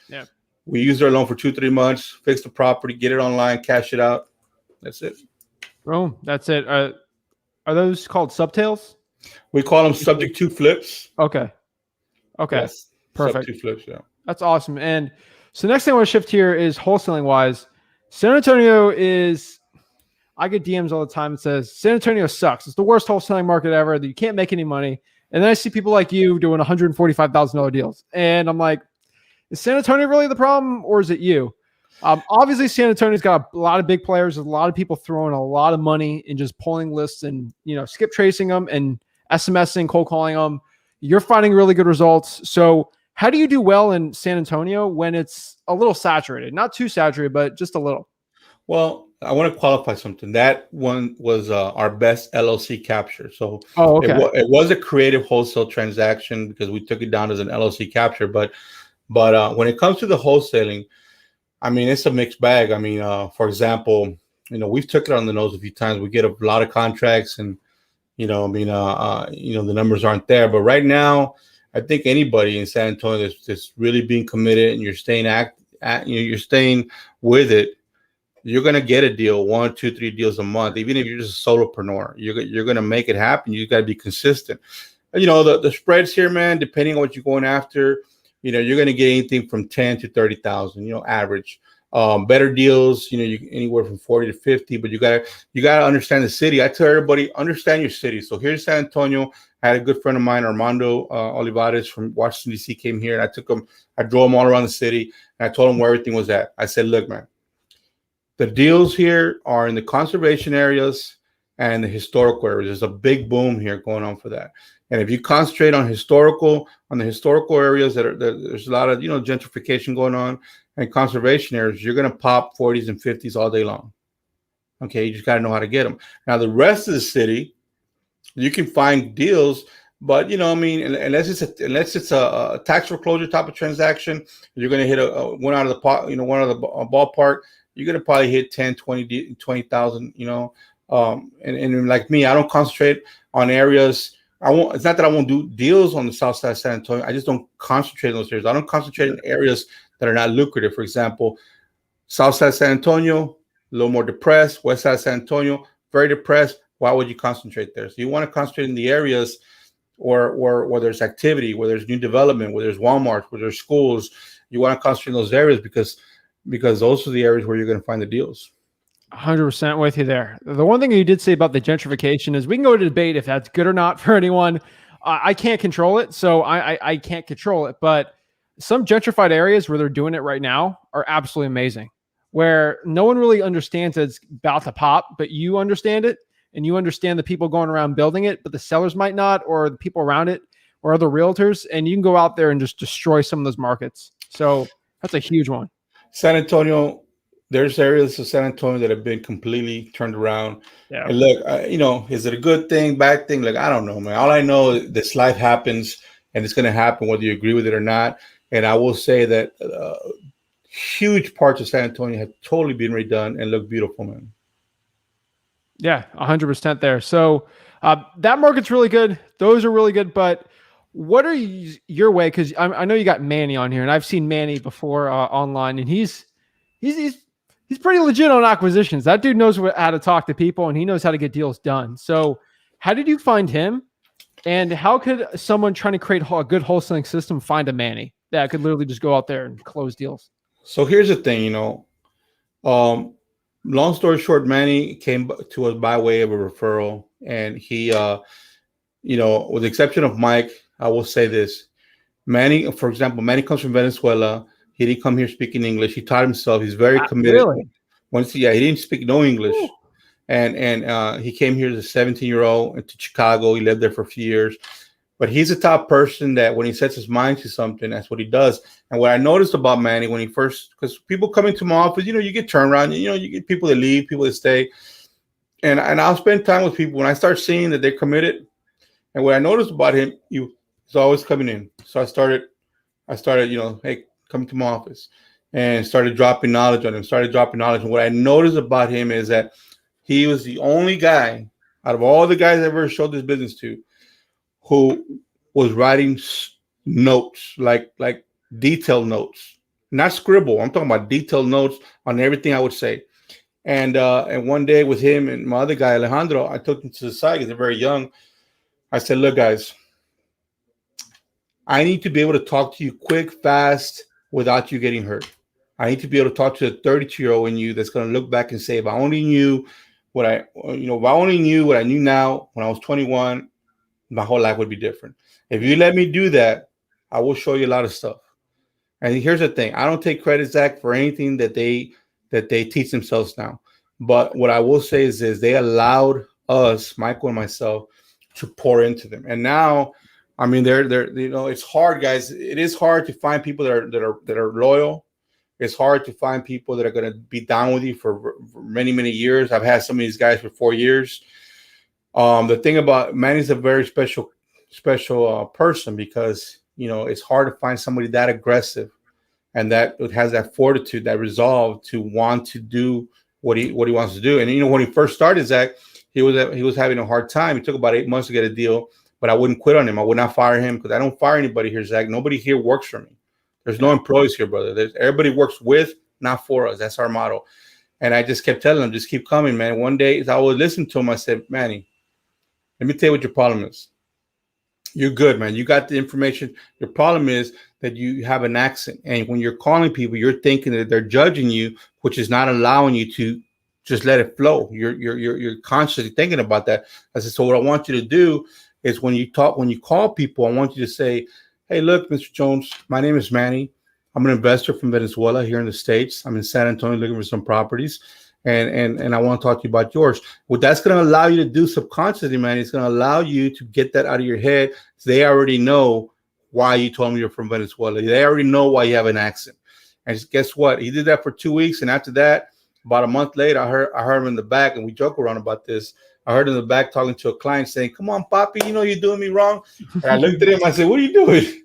Speaker 2: we use their loan for 2-3 months, fix the property, get it online, cash it out. That's it.
Speaker 1: Oh, that's it. Are those called subtails?
Speaker 2: We call them subject 2 flips.
Speaker 1: Okay.
Speaker 2: Yes.
Speaker 1: Perfect.
Speaker 2: Sub 2 flips, yeah.
Speaker 1: That's awesome. And so next thing I want to shift here is wholesaling wise. San Antonio is, I get DMs all the time that says San Antonio sucks. It's the worst wholesaling market ever. You can't make any money. And then I see people like you doing $145,000 deals. And I'm like, is San Antonio really the problem or is it you? Obviously, San Antonio's got a lot of big players. There's a lot of people throwing a lot of money in just pulling lists and, skip tracing them and SMSing, cold calling them. You're finding really good results. So how do you do well in San Antonio when it's a little saturated? Not too saturated, but just a little.
Speaker 2: Well, I want to qualify something. That one was our best LLC capture. So it was a creative wholesale transaction because we took it down as an LLC capture. But when it comes to the wholesaling, I mean, it's a mixed bag. I mean, for example, we've took it on the nose a few times. We get a lot of contracts and, the numbers aren't there. But right now, I think anybody in San Antonio that's really being committed and you're staying you're staying with it, you're going to get a deal, 1, 2, 3 deals a month. Even if you're just a solopreneur, you're going to make it happen. You got to be consistent. The spreads here, man, depending on what you're going after, you're going to get anything from 10 to 30,000, average. Better deals, anywhere from 40 to 50, but you gotta understand the city. I tell everybody, understand your city. So here's San Antonio. I had a good friend of mine, Armando Olivares from Washington, D.C., came here, and I drove him all around the city, and I told him where everything was at. I said, look, man, the deals here are in the conservation areas and the historical areas. There's a big boom here going on for that. And if you concentrate on the historical areas there's a lot of, gentrification going on, and conservation areas, you're going to pop 40s and 50s all day long. Okay, you just got to know how to get them. Now, the rest of the city, you can find deals, but unless it's a tax foreclosure type of transaction, you're going to hit one out of the ballpark. You're going to probably hit 10, 20,000, and like me, I don't concentrate on areas. It's not that I won't do deals on the south side of San Antonio. I just don't concentrate in those areas. I don't concentrate in areas that are not lucrative. For example, south side of San Antonio, a little more depressed. West side of San Antonio, very depressed. Why would you concentrate there? So you want to concentrate in the areas where there's activity, where there's new development, where there's Walmart, where there's schools. You want to concentrate in those areas because those are the areas where you're going to find the deals.
Speaker 1: 100% with you there. The one thing you did say about the gentrification is we can go to debate if that's good or not for anyone. I can't control it, so I can't control it. But some gentrified areas where they're doing it right now are absolutely amazing, where no one really understands that it's about to pop, but you understand it, and you understand the people going around building it, but the sellers might not, or the people around it, or other realtors, and you can go out there and just destroy some of those markets. So that's a huge one.
Speaker 2: San Antonio, there's areas of San Antonio that have been completely turned around.
Speaker 1: Yeah.
Speaker 2: And look, is it a good thing, bad thing? Like, I don't know, man. All I know is this life happens, and it's going to happen whether you agree with it or not. And I will say that huge parts of San Antonio have totally been redone and look beautiful, man.
Speaker 1: Yeah, 100% there. So that market's really good. Those are really good. But what are your way? Because I know you got Manny on here, and I've seen Manny before online, and he's pretty legit on acquisitions. That dude knows how to talk to people, and he knows how to get deals done. So how did you find him? And how could someone trying to create a good wholesaling system find a Manny that could literally just go out there and close deals?
Speaker 2: So here's the thing, long story short, Manny came to us by way of a referral, and he, with the exception of Mike, I will say this. Manny, for example, Manny comes from Venezuela. He didn't come here speaking English. He taught himself. He's very committed.
Speaker 1: Really?
Speaker 2: He didn't speak no English. Ooh. And he came here as a 17-year-old into Chicago. He lived there for a few years. But he's a top person that when he sets his mind to something, that's what he does. And what I noticed about Manny when he first, because people come into my office, you get turnaround, you get people that leave, people that stay. And I'll spend time with people when I start seeing that they're committed. And what I noticed about him, he's always coming in. So I started, hey, come to my office, and started dropping knowledge on him, And what I noticed about him is that he was the only guy out of all the guys I ever showed this business to who was writing notes, like detailed notes, not scribble. I'm talking about detailed notes on everything I would say. And one day with him and my other guy, Alejandro, I took them to the side because they're very young. I said, look, guys, I need to be able to talk to you quick, fast, without you getting hurt. I need to be able to talk to the 32-year-old in you that's going to look back and say, if I only knew what I knew now when I was 21, my whole life would be different. If you let me do that, I will show you a lot of stuff. And here's the thing. I don't take credit, Zach, for anything that they teach themselves now. But what I will say is they allowed us, Michael and myself, to pour into them. And now, I mean, they're it's hard, guys. It is hard to find people that are loyal. It's hard to find people that are going to be down with you for many, many years. I've had some of these guys for 4 years. The thing about Manny's a very special person because, it's hard to find somebody that aggressive and that has that fortitude, that resolve to want to do what he wants to do. And, when he first started, Zach, he was having a hard time. It took about 8 months to get a deal, but I wouldn't quit on him. I would not fire him because I don't fire anybody here, Zach. Nobody here works for me. There's no employees here, brother. Everybody works with, not for us. That's our motto. And I just kept telling him, just keep coming, man. One day, as I would listen to him, I said, Manny, let me tell you what your problem is. You're good, man. You got the information. Your problem is that you have an accent. And when you're calling people, you're thinking that they're judging you, which is not allowing you to just let it flow. You're consciously thinking about that. I said, so what I want you to do is when you call people, I want you to say, hey, look, Mr. Jones, my name is Manny. I'm an investor from Venezuela here in the States. I'm in San Antonio looking for some properties. And I want to talk to you about yours. What that's going to allow you to do subconsciously, man, it's going to allow you to get that out of your head. So they already know why you told me you're from Venezuela. They already know why you have an accent. And guess what? He did that for 2 weeks. And after that, about a month later, I heard him in the back, and we joke around about this. I heard him in the back talking to a client saying, come on, Papi, you know you're doing me wrong. And I looked at him, I said, what are you doing?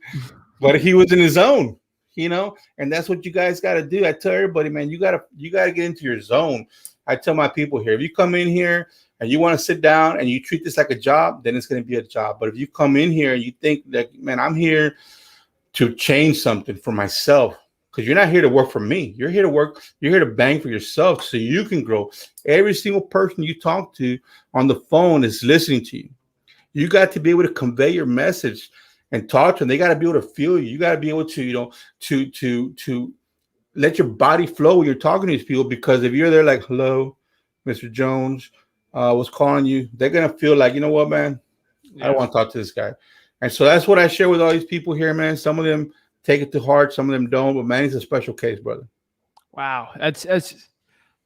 Speaker 2: But he was in his zone. And that's what you guys got to do. I tell everybody, man, you got to get into your zone. I tell my people here, if you come in here and you want to sit down and you treat this like a job, then it's going to be a job. But if you come in here and you think that, man, I'm here to change something for myself, because you're not here to work for me. You're here to work. You're here to bang for yourself so you can grow. Every single person you talk to on the phone is listening to you. You got to be able to convey your message and talk to them. They got to be able to feel you. You got to be able to, to let your body flow when you're talking to these people. Because if you're there like, hello, Mr. Jones, was calling you, they're going to feel like, you know what, man, I don't want to talk to this guy. And so that's what I share with all these people here, man. Some of them take it to heart. Some of them don't. But Manny's a special case, brother.
Speaker 1: Wow. That's a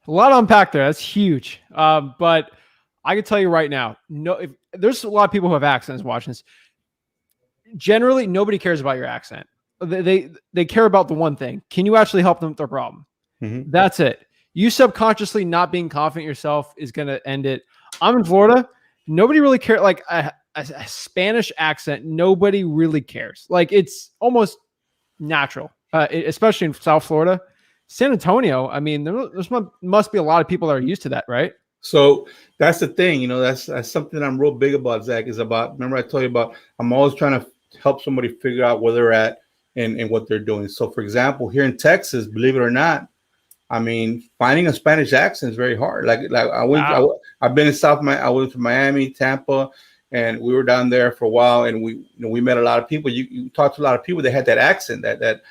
Speaker 1: lot to unpack there. That's huge. But I can tell you right now, if there's a lot of people who have accents watching this. Generally, nobody cares about your accent. They care about the one thing. Can you actually help them with their problem? Mm-hmm. That's it. You subconsciously not being confident yourself is going to end it. I'm in Florida. Nobody really cares. Like a Spanish accent, nobody really cares. Like it's almost natural, especially in South Florida. San Antonio, I mean, there must be a lot of people that are used to that, right?
Speaker 2: So that's the thing, that's something I'm real big about, Zach, is about, remember I told you about, I'm always trying to help somebody figure out where they're at and what they're doing. So for example, here in Texas, believe it or not, I mean, finding a Spanish accent is very hard. Like I've been in I went to Miami, Tampa, and we were down there for a while, and we met a lot of people. You talked to a lot of people that had that accent, that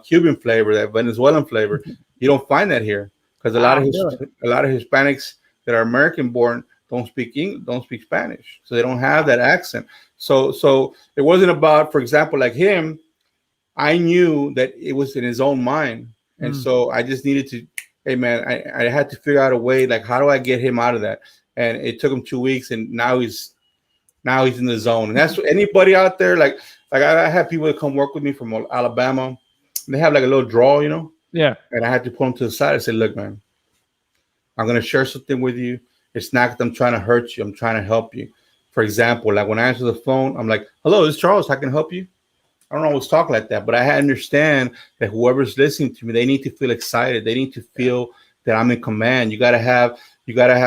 Speaker 2: Cuban flavor, that Venezuelan flavor. You don't find that here. Because a lot of Hispanics that are American born don't speak Spanish, so they don't have that accent. So it wasn't about, for example, like him. I knew that it was in his own mind, and so I just needed to. Hey man, I had to figure out a way. Like, how do I get him out of that? And it took him 2 weeks, and now he's in the zone. And that's what anybody out there. Like I have people that come work with me from Alabama. And they have like a little draw, Yeah. And I had to pull them to the side and say, look, man, I'm going to share something with you. It's not that I'm trying to hurt you. I'm trying to help you. For example, like when I answer the phone, I'm like, hello, this is Charles. How can I help you? I don't always talk like that, but I understand that whoever's listening to me, they need to feel excited. They need to feel that I'm in command. You got to have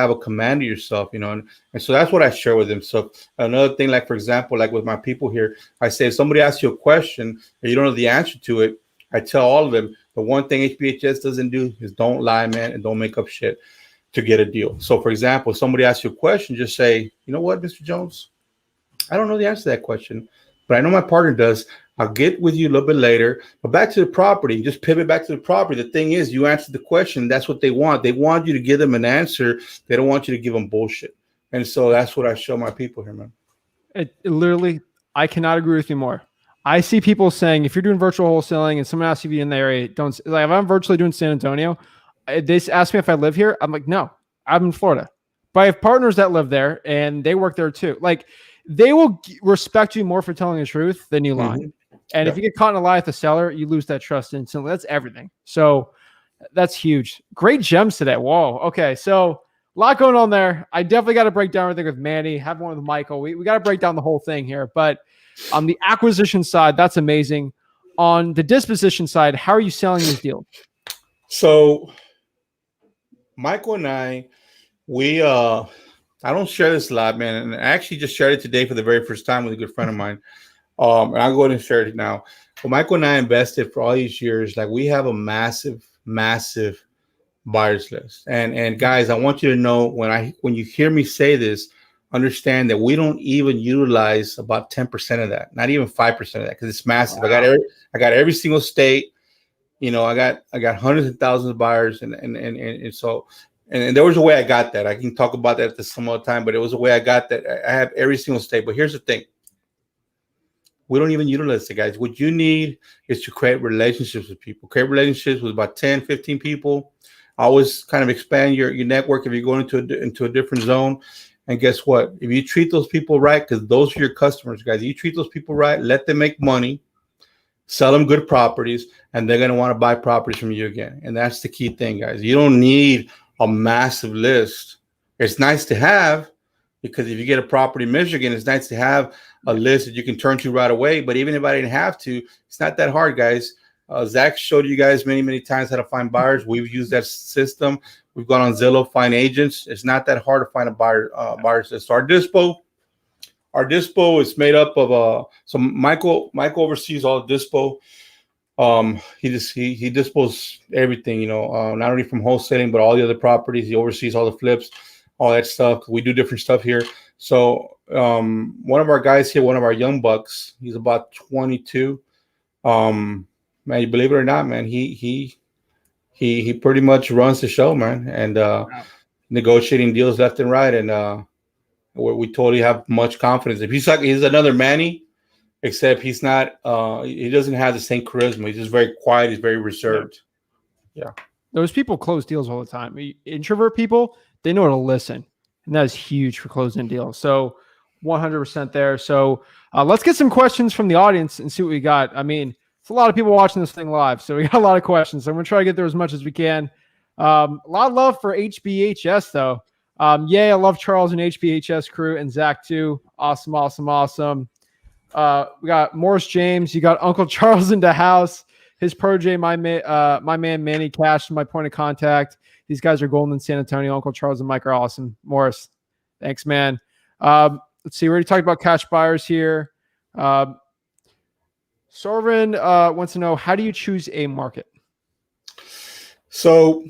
Speaker 2: a command of yourself, and so that's what I share with them. So another thing, like, for example, like with my people here, I say, if somebody asks you a question and you don't know the answer to it, I tell all of them, the one thing HBHS doesn't do is don't lie, man, and don't make up shit to get a deal. So, for example, if somebody asks you a question, just say, you know what, Mr. Jones, I don't know the answer to that question, but I know my partner does. I'll get with you a little bit later. But back to the property, just pivot back to the property. The thing is, you answered the question. That's what they want. They want you to give them an answer. They don't want you to give them bullshit. And so that's what I show my people here, man.
Speaker 1: It literally, I cannot agree with you more. I see people saying, if you're doing virtual wholesaling and someone asks you if you're in the area, don't, like, if I'm virtually doing San Antonio, they ask me if I live here. I'm like, no, I'm in Florida. But I have partners that live there and they work there too. Like, they will respect you more for telling the truth than you lying. Mm-hmm. And if you get caught in a lie with the seller, you lose that trust instantly. That's everything. So that's huge. Great gems today. Whoa. Okay. So a lot going on there. I definitely got to break down everything with Manny, have one with Michael. We got to break down the whole thing here. But on the acquisition side, that's amazing. On the disposition side, how are you selling these deals?
Speaker 2: So Michael and I don't share this a lot, man. And I actually just shared it today for the very first time with a good friend of mine. And I'll go ahead and share it now. But Michael and I invested for all these years. Like, we have a massive, massive buyers list. And guys, I want you to know, when you hear me say this, understand that we don't even utilize about 10% of that, not even 5% of that, because it's massive. Wow. I got every single state. I got hundreds of thousands of buyers, and so and there was a way I got that. I can talk about that at some other time, but it was a way I got that. I have every single state. But here's the thing. We don't even utilize it, guys. What you need is to create relationships with people. Create relationships with about 10, 15 people. Always kind of expand your network if you're going into a different zone. And guess what? If you treat those people right, because those are your customers, guys. You treat those people right, let them make money, sell them good properties, and they're going to want to buy properties from you again. And that's the key thing, guys. You don't need a massive list. It's nice to have, because if you get a property in Michigan, it's nice to have a list that you can turn to right away. But even if I didn't have to, it's not that hard, guys. Zach showed you guys many, many times how to find buyers. We've used that system. We've gone on Zillow, find agents. It's not that hard to find a buyer's list. So our dispo is made up of so Michael oversees all the dispo. He dispos everything, not only from wholesaling, but all the other properties. He oversees all the flips, all that stuff. We do different stuff here. So one of our guys here, one of our young bucks, he's about 22. Man, you believe it or not, man, he pretty much runs the show, man, and negotiating deals left and right, and we totally have much confidence. If he's another Manny, except he's not. He doesn't have the same charisma. He's just very quiet. He's very reserved. Yeah.
Speaker 1: Those people close deals all the time. Introvert people, they know how to listen, and that is huge for closing deals. So 100% there. So let's get some questions from the audience and see what we got. I mean, it's a lot of people watching this thing live, so we got a lot of questions. So I'm going to try to get through as much as we can. A lot of love for HBHS, though. I love Charles and HBHS crew, and Zach, too. Awesome. We got Morris James. You got Uncle Charles in the house. His protege, my man Manny Cash, my point of contact. These guys are golden in San Antonio. Uncle Charles and Mike are awesome. Morris, thanks, man. Let's see. We already talked about cash buyers here. Sorvin wants to know, how do you choose a market?
Speaker 2: So,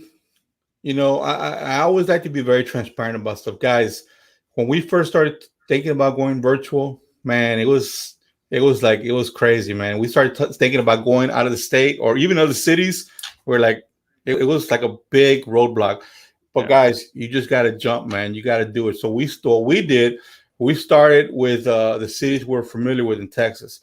Speaker 2: I always like to be very transparent about stuff. Guys, when we first started thinking about going virtual, man, it was crazy, man. We started thinking about going out of the state or even other cities. We're like, it was like a big roadblock. But guys, you just got to jump, man. You got to do it. So we started with the cities we're familiar with in Texas.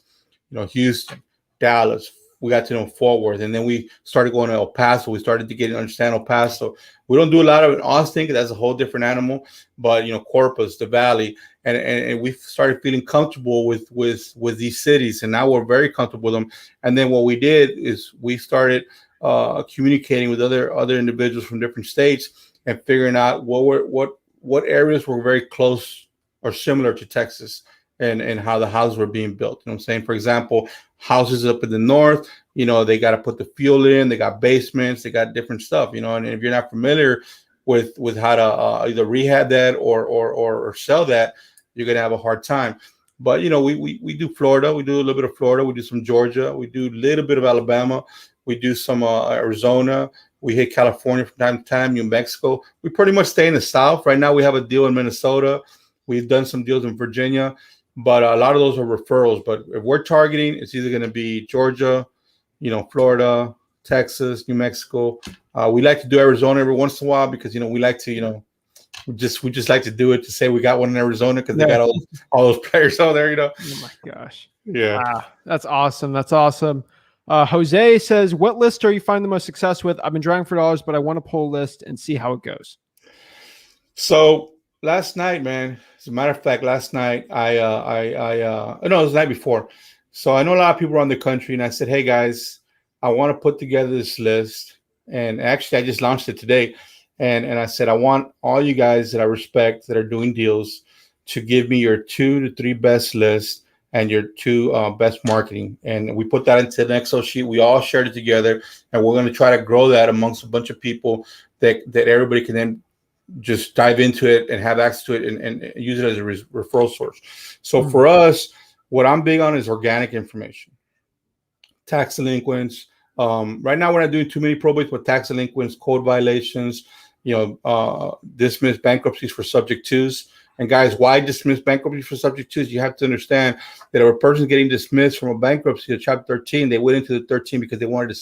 Speaker 2: Houston, Dallas. We got to know Fort Worth, and then we started going to El Paso. We started to get and understand El Paso. We don't do a lot of it in Austin because that's a whole different animal. But Corpus, the Valley, and we started feeling comfortable with these cities, and now we're very comfortable with them. And then what we did is we started communicating with other individuals from different states and figuring out what areas were very close or similar to Texas. And how the houses were being built. You know what I'm saying? For example, houses up in the north, they got to put the fuel in, they got basements, they got different stuff, and if you're not familiar with how to either rehab that or sell that, you're going to have a hard time. But, we do Florida. We do a little bit of Florida. We do some Georgia. We do a little bit of Alabama. We do some Arizona. We hit California from time to time, New Mexico. We pretty much stay in the South. Right now we have a deal in Minnesota. We've done some deals in Virginia. But a lot of those are referrals. But if we're targeting, it's either going to be Georgia, Florida, Texas, New Mexico. We like to do Arizona every once in a while because, we like to, we just like to do it to say we got one in Arizona because they got all those players out there,
Speaker 1: Oh, my gosh.
Speaker 2: Yeah.
Speaker 1: That's awesome. Jose says, what list are you finding the most success with? I've been driving for dollars, but I want to pull a list and see how it goes.
Speaker 2: So last night, man, as a matter of fact, last night, it was the night before. So I know a lot of people around the country, and I said, hey, guys, I want to put together this list. And actually, I just launched it today. And I said, I want all you guys that I respect that are doing deals to give me your 2 to 3 best lists and your 2 best marketing. And we put that into an Excel sheet. We all shared it together. And we're going to try to grow that amongst a bunch of people that everybody can then just dive into it and have access to it and use it as a referral source. So for us, what I'm big on is organic information. Tax delinquents. Right now, we're not doing too many probates, but tax delinquents, code violations, dismissed bankruptcies for subject twos. And guys, why dismiss bankruptcy for subject to? You have to understand that if a person getting dismissed from a bankruptcy to Chapter 13, they went into the 13 because they wanted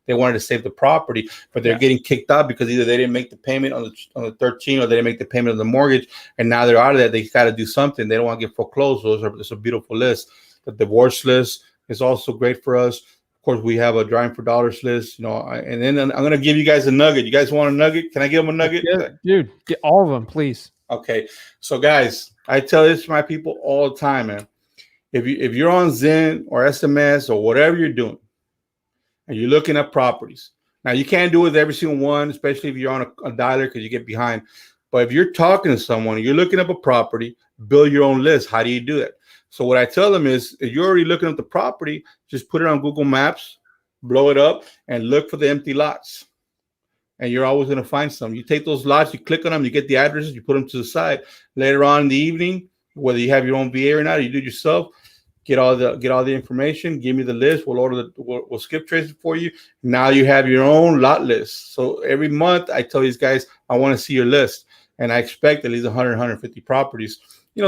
Speaker 2: to save the property, but they're getting kicked out because either they didn't make the payment on the 13 or they didn't make the payment on the mortgage, and now they're out of that. They got to do something. They don't want to get foreclosed. It's a beautiful list. The divorce list is also great for us. Of course, we have a Drawing for Dollars list, and then I'm going to give you guys a nugget. You guys want a nugget? Can I give them a nugget?
Speaker 1: Dude, get all of them, please.
Speaker 2: Okay. So, guys, I tell this to my people all the time, man. If you're on Zen or SMS or whatever you're doing, and you're looking at properties, now you can't do it with every single one, especially if you're on a dialer because you get behind. But if you're talking to someone, and you're looking up a property, build your own list. How do you do that? So what I tell them is, if you're already looking at the property, just put it on Google Maps, blow it up, and look for the empty lots. And you're always going to find some. You take those lots, you click on them, you get the addresses, you put them to the side. Later on in the evening, whether you have your own VA or not, you do it yourself. Get all the information. Give me the list. We'll skip trace it for you. Now you have your own lot list. So every month, I tell these guys, I want to see your list, and I expect at least 100, 150 properties.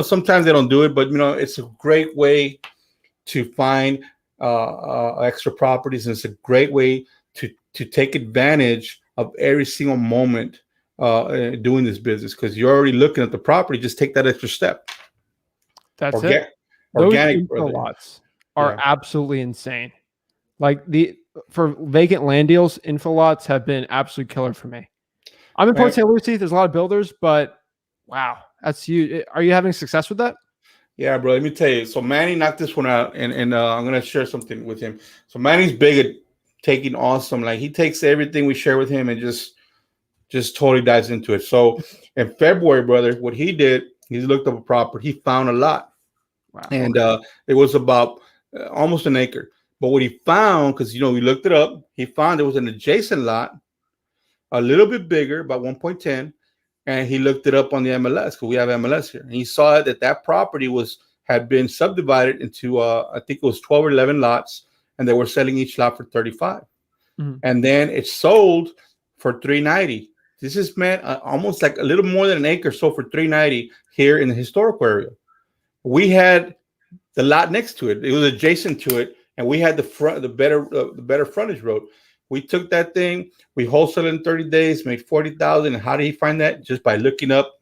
Speaker 2: Sometimes they don't do it, but it's a great way to find extra properties, and it's a great way to take advantage of every single moment doing this business, because you're already looking at the property. Just take that extra step.
Speaker 1: That's it. Organic lots are absolutely insane. Like for vacant land deals, info lots have been absolute killer for me. I'm in Port St. Lucie. There's a lot of builders, but wow, that's huge. Are you having success with that?
Speaker 2: Yeah, bro. Let me tell you. So Manny knocked this one out, and I'm gonna share something with him. So Manny's big at taking awesome. Like, he takes everything we share with him and just totally dives into it. So in February, brother, what he did, he looked up a property. He found a lot. Wow. And it was about almost an acre. But what he found, because we looked it up, he found it was an adjacent lot, a little bit bigger, about 1.10. And he looked it up on the MLS, because we have MLS here. And he saw that property had been subdivided into I think it was 12 or 11 lots, and they were selling each lot for $35. Mm-hmm. And then it sold for $390. This is, man, almost like a little more than an acre sold for $390 here in the historical area. We had the lot next to it. It was adjacent to it, and we had the better frontage road. We took that thing, we wholesaled in 30 days, made $40,000. And how did he find that? Just by looking up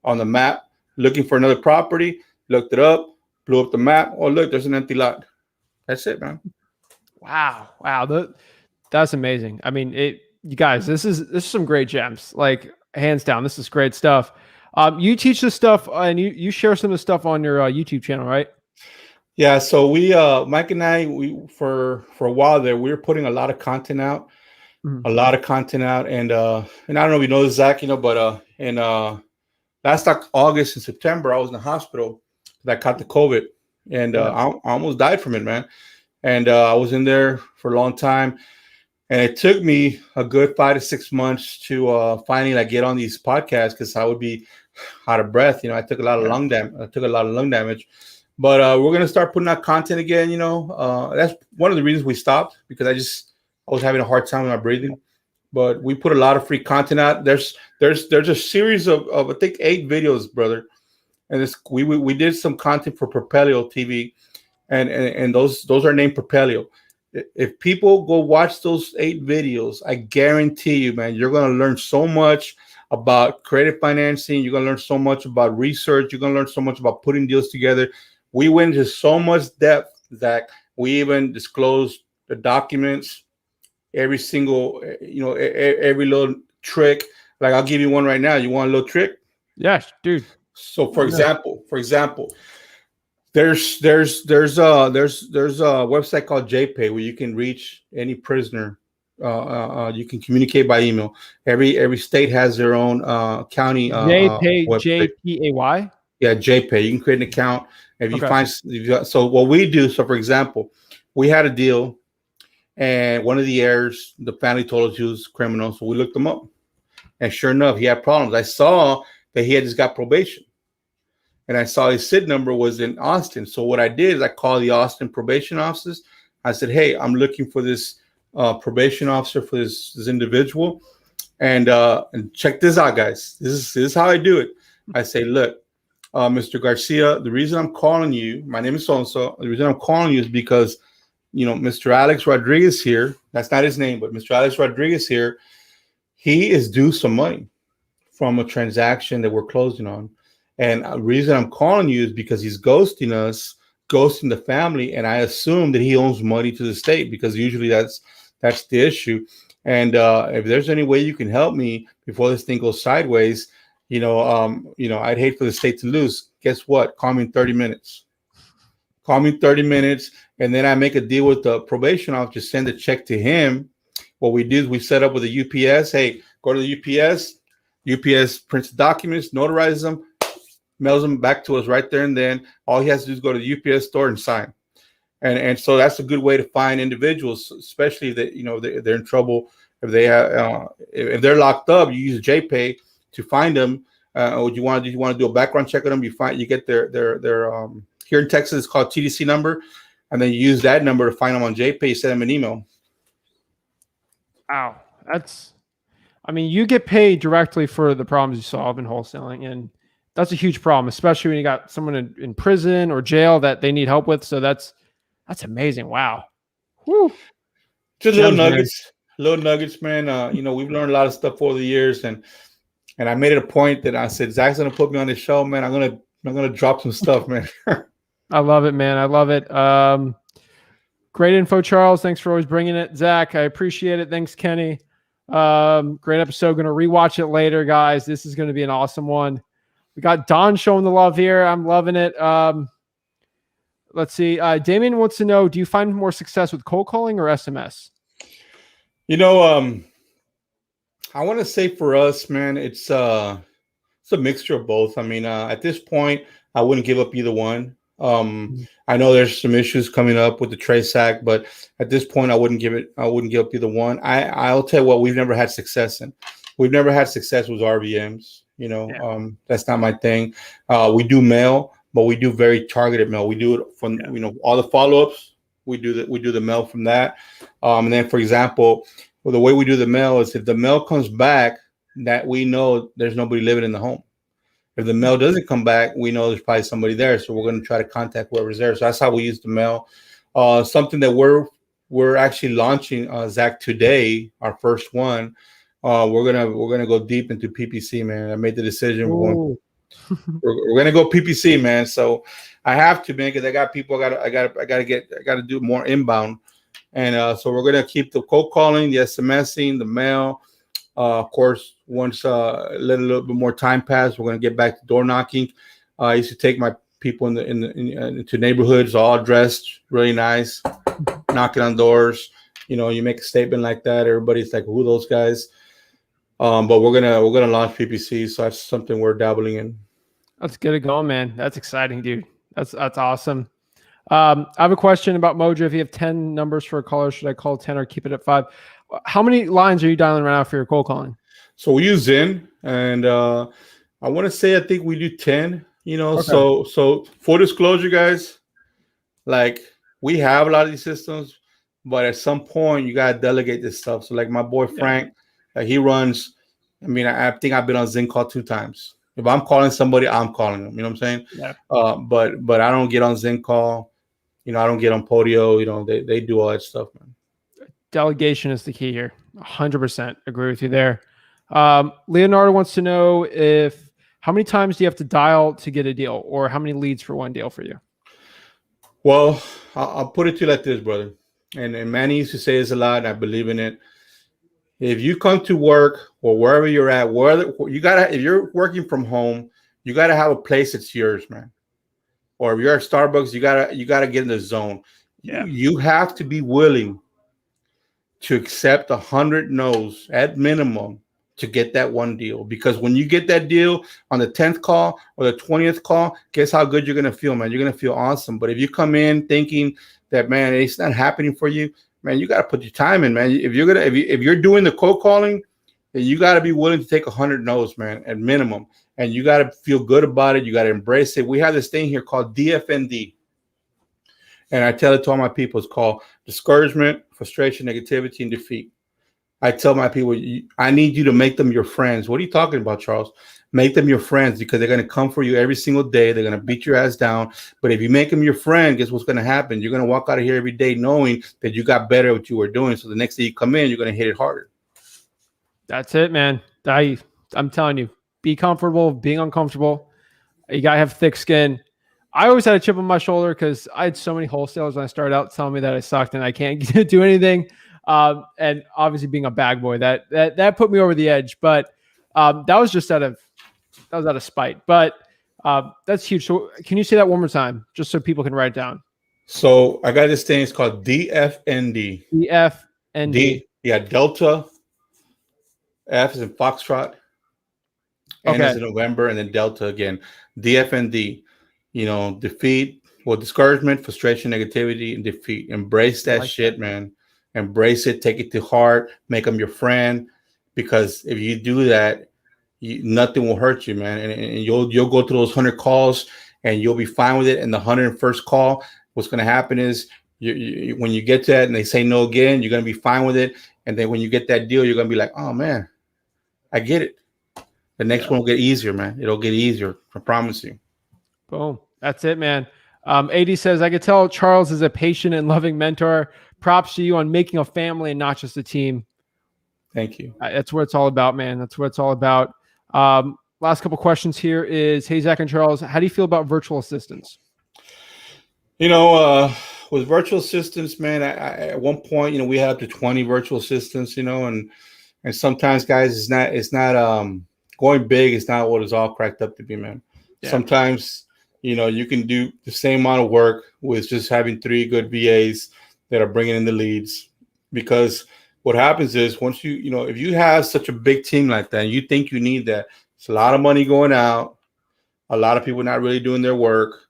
Speaker 2: on the map, looking for another property, looked it up, blew up the map. Oh, look, there's an empty lot. That's it, man.
Speaker 1: Wow. That's amazing. I mean, you guys, this is some great gems. Like, hands down, this is great stuff. You teach this stuff, and you share some of the stuff on your YouTube channel, right?
Speaker 2: Yeah. So we, Mike and I, for a while there, we were putting a lot of content out, and I don't know if you know this, Zach, but in last August and September, I was in the hospital because I caught the COVID, and I almost died from it, man. And I was in there for a long time. And it took me a good 5 to 6 months to finally get on these podcasts, because I would be out of breath. I took a lot of lung damage. But we're gonna start putting out content again. That's one of the reasons we stopped, because I was having a hard time with my breathing. But we put a lot of free content out. There's a series of I think 8 videos, brother. And we did some content for Propelio TV, and those are named Propelio. If people go watch those 8 videos, I guarantee you, man, you're going to learn so much about credit financing. You're going to learn so much about research. You're going to learn so much about putting deals together. We went into so much depth that we even disclosed the documents, every single, every little trick. Like, I'll give you one right now. You want a little trick?
Speaker 1: Yes, dude.
Speaker 2: So for example, there's a website called JPay where you can reach any prisoner. You can communicate by email. Every state has their own county
Speaker 1: JPay, JPAY.
Speaker 2: Yeah, JPay. You can create an account. If you find so what we do. So for example, we had a deal, and one of the heirs, the family told us he was criminal, so we looked him up, and sure enough, he had problems. I saw that he had just got probation. And I saw his SID number was in Austin. So what I did is I called the Austin probation offices. I said, hey, I'm looking for this probation officer for this individual. And check this out, guys. This is how I do it. I say, look, Mr. Garcia, the reason I'm calling you, my name is so-and-so. The reason I'm calling you is because, Mr. Alex Rodriguez here, that's not his name, but Mr. Alex Rodriguez here, he is due some money from a transaction that we're closing on. And the reason I'm calling you is because he's ghosting us, ghosting the family, and I assume that he owes money to the state, because usually that's the issue. And if there's any way you can help me before this thing goes sideways, I'd hate for the state to lose. Guess what? Call me in 30 minutes. Call me in 30 minutes, and then I make a deal with the probation officer, send a check to him. What we do is we set up with a UPS. Hey, go to the UPS. UPS prints the documents, notarizes them, mails them back to us right there and then. All he has to do is go to the UPS store and sign. And so that's a good way to find individuals, especially if they're in trouble. If they have, if they're locked up, you use JPay to find them. Or you want to do a background check on them? You get their here in Texas, it's called TDC number, and then you use that number to find them on JPay. Send them an email.
Speaker 1: Wow, you get paid directly for the problems you solve in wholesaling, and that's a huge problem, especially when you got someone in prison or jail that they need help with. So that's amazing. Wow. Woo.
Speaker 2: Just little nuggets, man. We've learned a lot of stuff over the years, and I made it a point that I said, Zach's gonna put me on this show, man. I'm gonna drop some stuff, man.
Speaker 1: I love it, man. I love it. Great info, Charles. Thanks for always bringing it, Zach. I appreciate it. Thanks, Kenny. Great episode. Going to rewatch it later, guys. This is going to be an awesome one. We got Don showing the love here. I'm loving it. Let's see. Damien wants to know, do you find more success with cold calling or SMS?
Speaker 2: I want to say for us, man, it's a mixture of both. At this point, I wouldn't give up either one. I know there's some issues coming up with the Trace Act, but at this point, I wouldn't give up either one. I'll tell you what we've never had success in. We've never had success with RVMs. That's not my thing. We do mail, but we do very targeted mail. We do it from all the follow-ups. We do the mail from that. And then, for example, the way we do the mail is if the mail comes back, that we know there's nobody living in the home. If the mail doesn't come back, we know there's probably somebody there. So we're going to try to contact whoever's there. So that's how we use the mail. Something that we're actually launching, Zach, today, our first one. We're gonna go deep into PPC, man. I made the decision. We're gonna go PPC, man. So I have to, man, because I got people. I got to do more inbound, and so we're gonna keep the cold calling, the SMSing, the mail. Of course, once let a little bit more time pass, we're gonna get back to door knocking. I used to take my people into neighborhoods, all dressed really nice, knocking on doors. You make a statement like that, everybody's like, "Who are those guys?" But we're gonna launch PPC, so that's something we're dabbling in.
Speaker 1: Let's get it going, man. That's exciting, dude. That's awesome. I have a question about Mojo. If you have 10 numbers for a caller, should I call 10 or keep it at 5? How many lines are you dialing right now for your cold calling?
Speaker 2: So we use Zen, and I want to say I think we do 10. Okay. So full disclosure, guys, like we have a lot of these systems, but at some point you gotta delegate this stuff. So like my boy Frank, he runs. I think I've been on Zen call 2 times. If I'm calling somebody, I'm calling them. You know what I'm saying? Yeah. But I don't get on Zen call. I don't get on Podio. They do all that stuff, man.
Speaker 1: Delegation is the key here. 100% agree with you there. Leonardo wants to know how many times do you have to dial to get a deal, or how many leads for one deal for you?
Speaker 2: Well, I'll put it to you like this, brother. And Manny used to say this a lot, and I believe in it. If you come to work or wherever you're at, if you're working from home, you gotta have a place that's yours, man. Or if you're at Starbucks, you gotta get in the zone. Yeah. You have to be willing to accept 100 no's at minimum to get that one deal. Because when you get that deal on the 10th call or the 20th call, guess how good you're gonna feel, man? You're gonna feel awesome. But if you come in thinking that, man, it's not happening for you, man, you gotta put your time in, man. If you're doing the cold calling, then you gotta be willing to take 100 no's, man, at minimum. And you gotta feel good about it. You gotta embrace it. We have this thing here called DFND. And I tell it to all my people, it's called discouragement, frustration, negativity, and defeat. I tell my people, I need you to make them your friends. What are you talking about, Charles? Make them your friends because they're going to come for you every single day. They're going to beat your ass down. But if you make them your friend, guess what's going to happen? You're going to walk out of here every day knowing that you got better at what you were doing. So the next day you come in, you're going to hit it harder.
Speaker 1: That's it, man. I'm telling you, be comfortable being uncomfortable. You got to have thick skin. I always had a chip on my shoulder because I had so many wholesalers when I started out telling me that I sucked and I can't do anything. And obviously being a bag boy, that put me over the edge. But that was just out of spite. But that's huge. So can you say that one more time, just so people can write it down?
Speaker 2: So I got this thing. It's called DFND.
Speaker 1: DFND.
Speaker 2: Yeah, Delta. F is in Foxtrot. N is in November, and then Delta again. DFND. Defeat, discouragement, frustration, negativity, and defeat. Embrace that shit, man. Embrace it. Take it to heart. Make them your friend. Because if you do that, nothing will hurt you, man. And you'll go through those 100 calls, and you'll be fine with it. And the 101st call, what's going to happen is when you get to that and they say no again, you're going to be fine with it. And then when you get that deal, you're going to be like, oh, man, I get it. The next one will get easier, man. It'll get easier. I promise you.
Speaker 1: Boom. That's it, man. AD says, I could tell Charles is a patient and loving mentor. Props to you on making a family and not just a team.
Speaker 2: Thank you.
Speaker 1: That's what it's all about, man. That's what it's all about. Last couple questions here is, hey, Zach and Charles, how do you feel about virtual assistants?
Speaker 2: With virtual assistants, man, at one point, we had up to 20 virtual assistants, and sometimes, guys, it's not going big. It's not what it's all cracked up to be, man. Yeah. Sometimes, you can do the same amount of work with just having 3 good VAs that are bringing in the leads. Because what happens is once if you have such a big team like that, and you think you need that, it's a lot of money going out, a lot of people not really doing their work.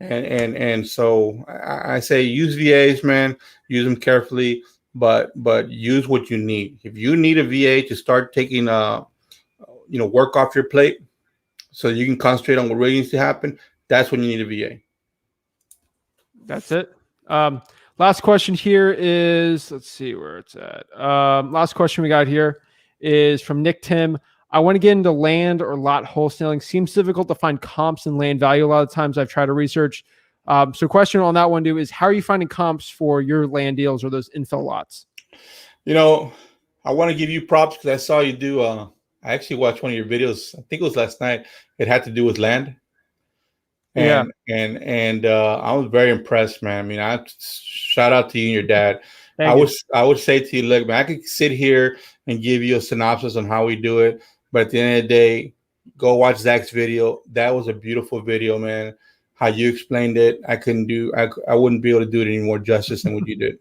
Speaker 2: And so I say use VAs, man, use them carefully, but use what you need. If you need a VA to start taking, work off your plate so you can concentrate on what really needs to happen, that's when you need a VA.
Speaker 1: That's it. Last question here is, let's see where it's at. Last question we got here is from Nick Tim. I want to get into land or lot wholesaling. Seems difficult to find comps and land value. A lot of times I've tried to research. So question on that one, is how are you finding comps for your land deals or those infill lots?
Speaker 2: I want to give you props because I saw you do. I actually watched one of your videos. I think it was last night. It had to do with land. And I was very impressed, man. I mean, I shout out to you and your dad. I would say to you, look, man, I could sit here and give you a synopsis on how we do it, but at the end of the day, go watch Zach's video. That was a beautiful video, man. How you explained it, I wouldn't be able to do it any more justice than what you did.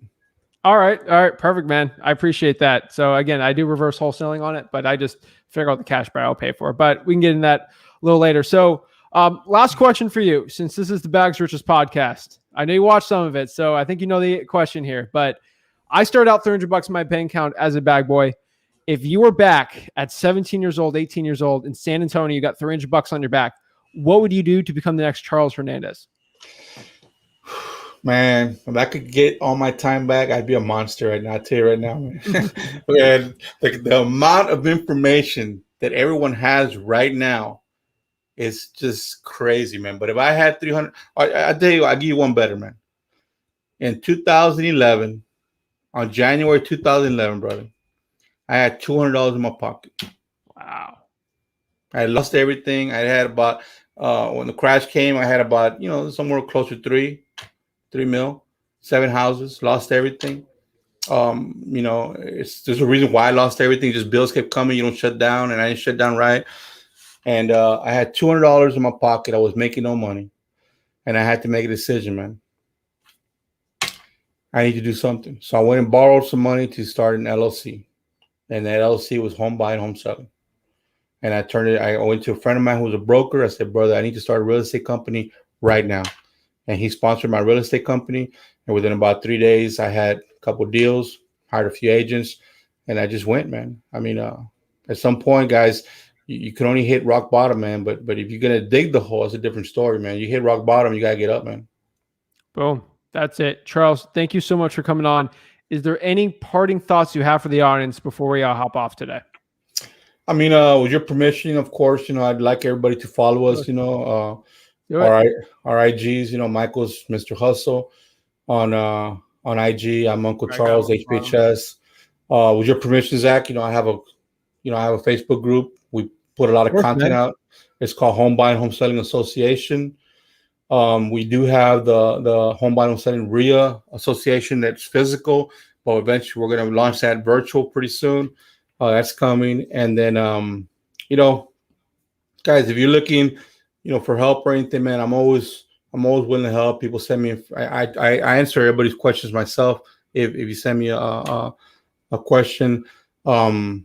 Speaker 1: All right, perfect, man. I appreciate that. So again, I do reverse wholesaling on it, but I just figure out the cash buy I'll pay for. But we can get in that a little later. So last question for you, since this is the Bags Riches podcast. I know you watched some of it, so I think you know the question here. But I started out $300 in my bank account as a bag boy. If you were back at 17 years old, 18 years old in San Antonio, you got $300 on your back, what would you do to become the next Charles Hernandez?
Speaker 2: Man, if I could get all my time back, I'd be a monster right now. I'll tell you right now, man. Man, the amount of information that everyone has right now is just crazy, man. But if I had 300, I tell you, I'll give you one better, man. In 2011, on January 2011, brother, I had $200 in my pocket.
Speaker 1: Wow.
Speaker 2: I lost everything. I had about, when the crash came, I had about, somewhere close to 3 mil, 7 houses, lost everything. There's a reason why I lost everything. Just bills kept coming. You don't shut down, and I didn't shut down right. And I had $200 in my pocket. I was making no money, and I had to make a decision, man. I need to do something. So I went and borrowed some money to start an LLC. And that LLC was home buying, home selling. And I went to a friend of mine who was a broker. I said, brother, I need to start a real estate company right now. And he sponsored my real estate company. And within about 3 days, I had a couple of deals, hired a few agents, and I just went, man. I mean, at some point, guys, you can only hit rock bottom, man. But if you're going to dig the hole, it's a different story, man. You hit rock bottom, you got to get up, man.
Speaker 1: Boom. That's it. Charles, thank you so much for coming on. is there any parting thoughts you have for the audience before we hop off today?
Speaker 2: I mean, with your permission, of course, I'd like everybody to follow us, our IGs, Michael's Mr. Hustle on IG. I'm Uncle Charles, HBHS. With your permission, Zach, I have a Facebook group. We put a lot of content out. It's called Home Buying Wholesaling Association. We do have the Home Buying Wholesaling RIA Association that's physical, but eventually we're going to launch that virtual pretty soon. That's coming. And then, guys, if you're looking, for help or anything, man, I'm always willing to help. People send me, I answer everybody's questions myself. If you send me a question, I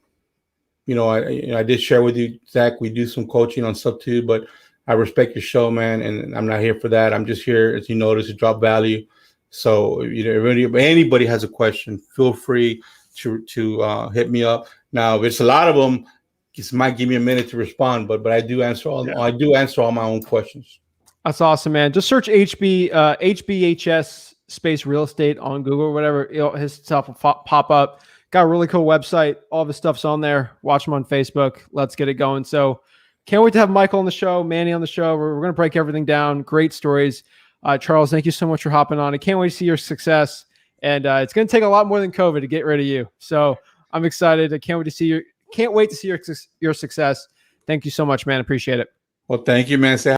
Speaker 2: did share with you, Zach, we do some coaching on Subdivisions, but I respect your show, man, and I'm not here for that. I'm just here, as you notice, to drop value. So, if anybody has a question, feel free to hit me up. Now, if it's a lot of them, it might give me a minute to respond, but I do answer all. I do answer all my own questions.
Speaker 1: That's awesome, man. Just search HBHS space real estate on Google or whatever. His stuff will pop up. Got a really cool website. All of his stuff's on there. Watch him on Facebook. Let's get it going. So can't wait to have Michael on the show, Manny on the show. We're going to break everything down. Great stories. Charles, thank you so much for hopping on. I can't wait to see your success. And it's going to take a lot more than COVID to get rid of you. So I'm excited. I can't wait to see your success. Thank you so much, man. Appreciate it.
Speaker 2: Well, thank you, man.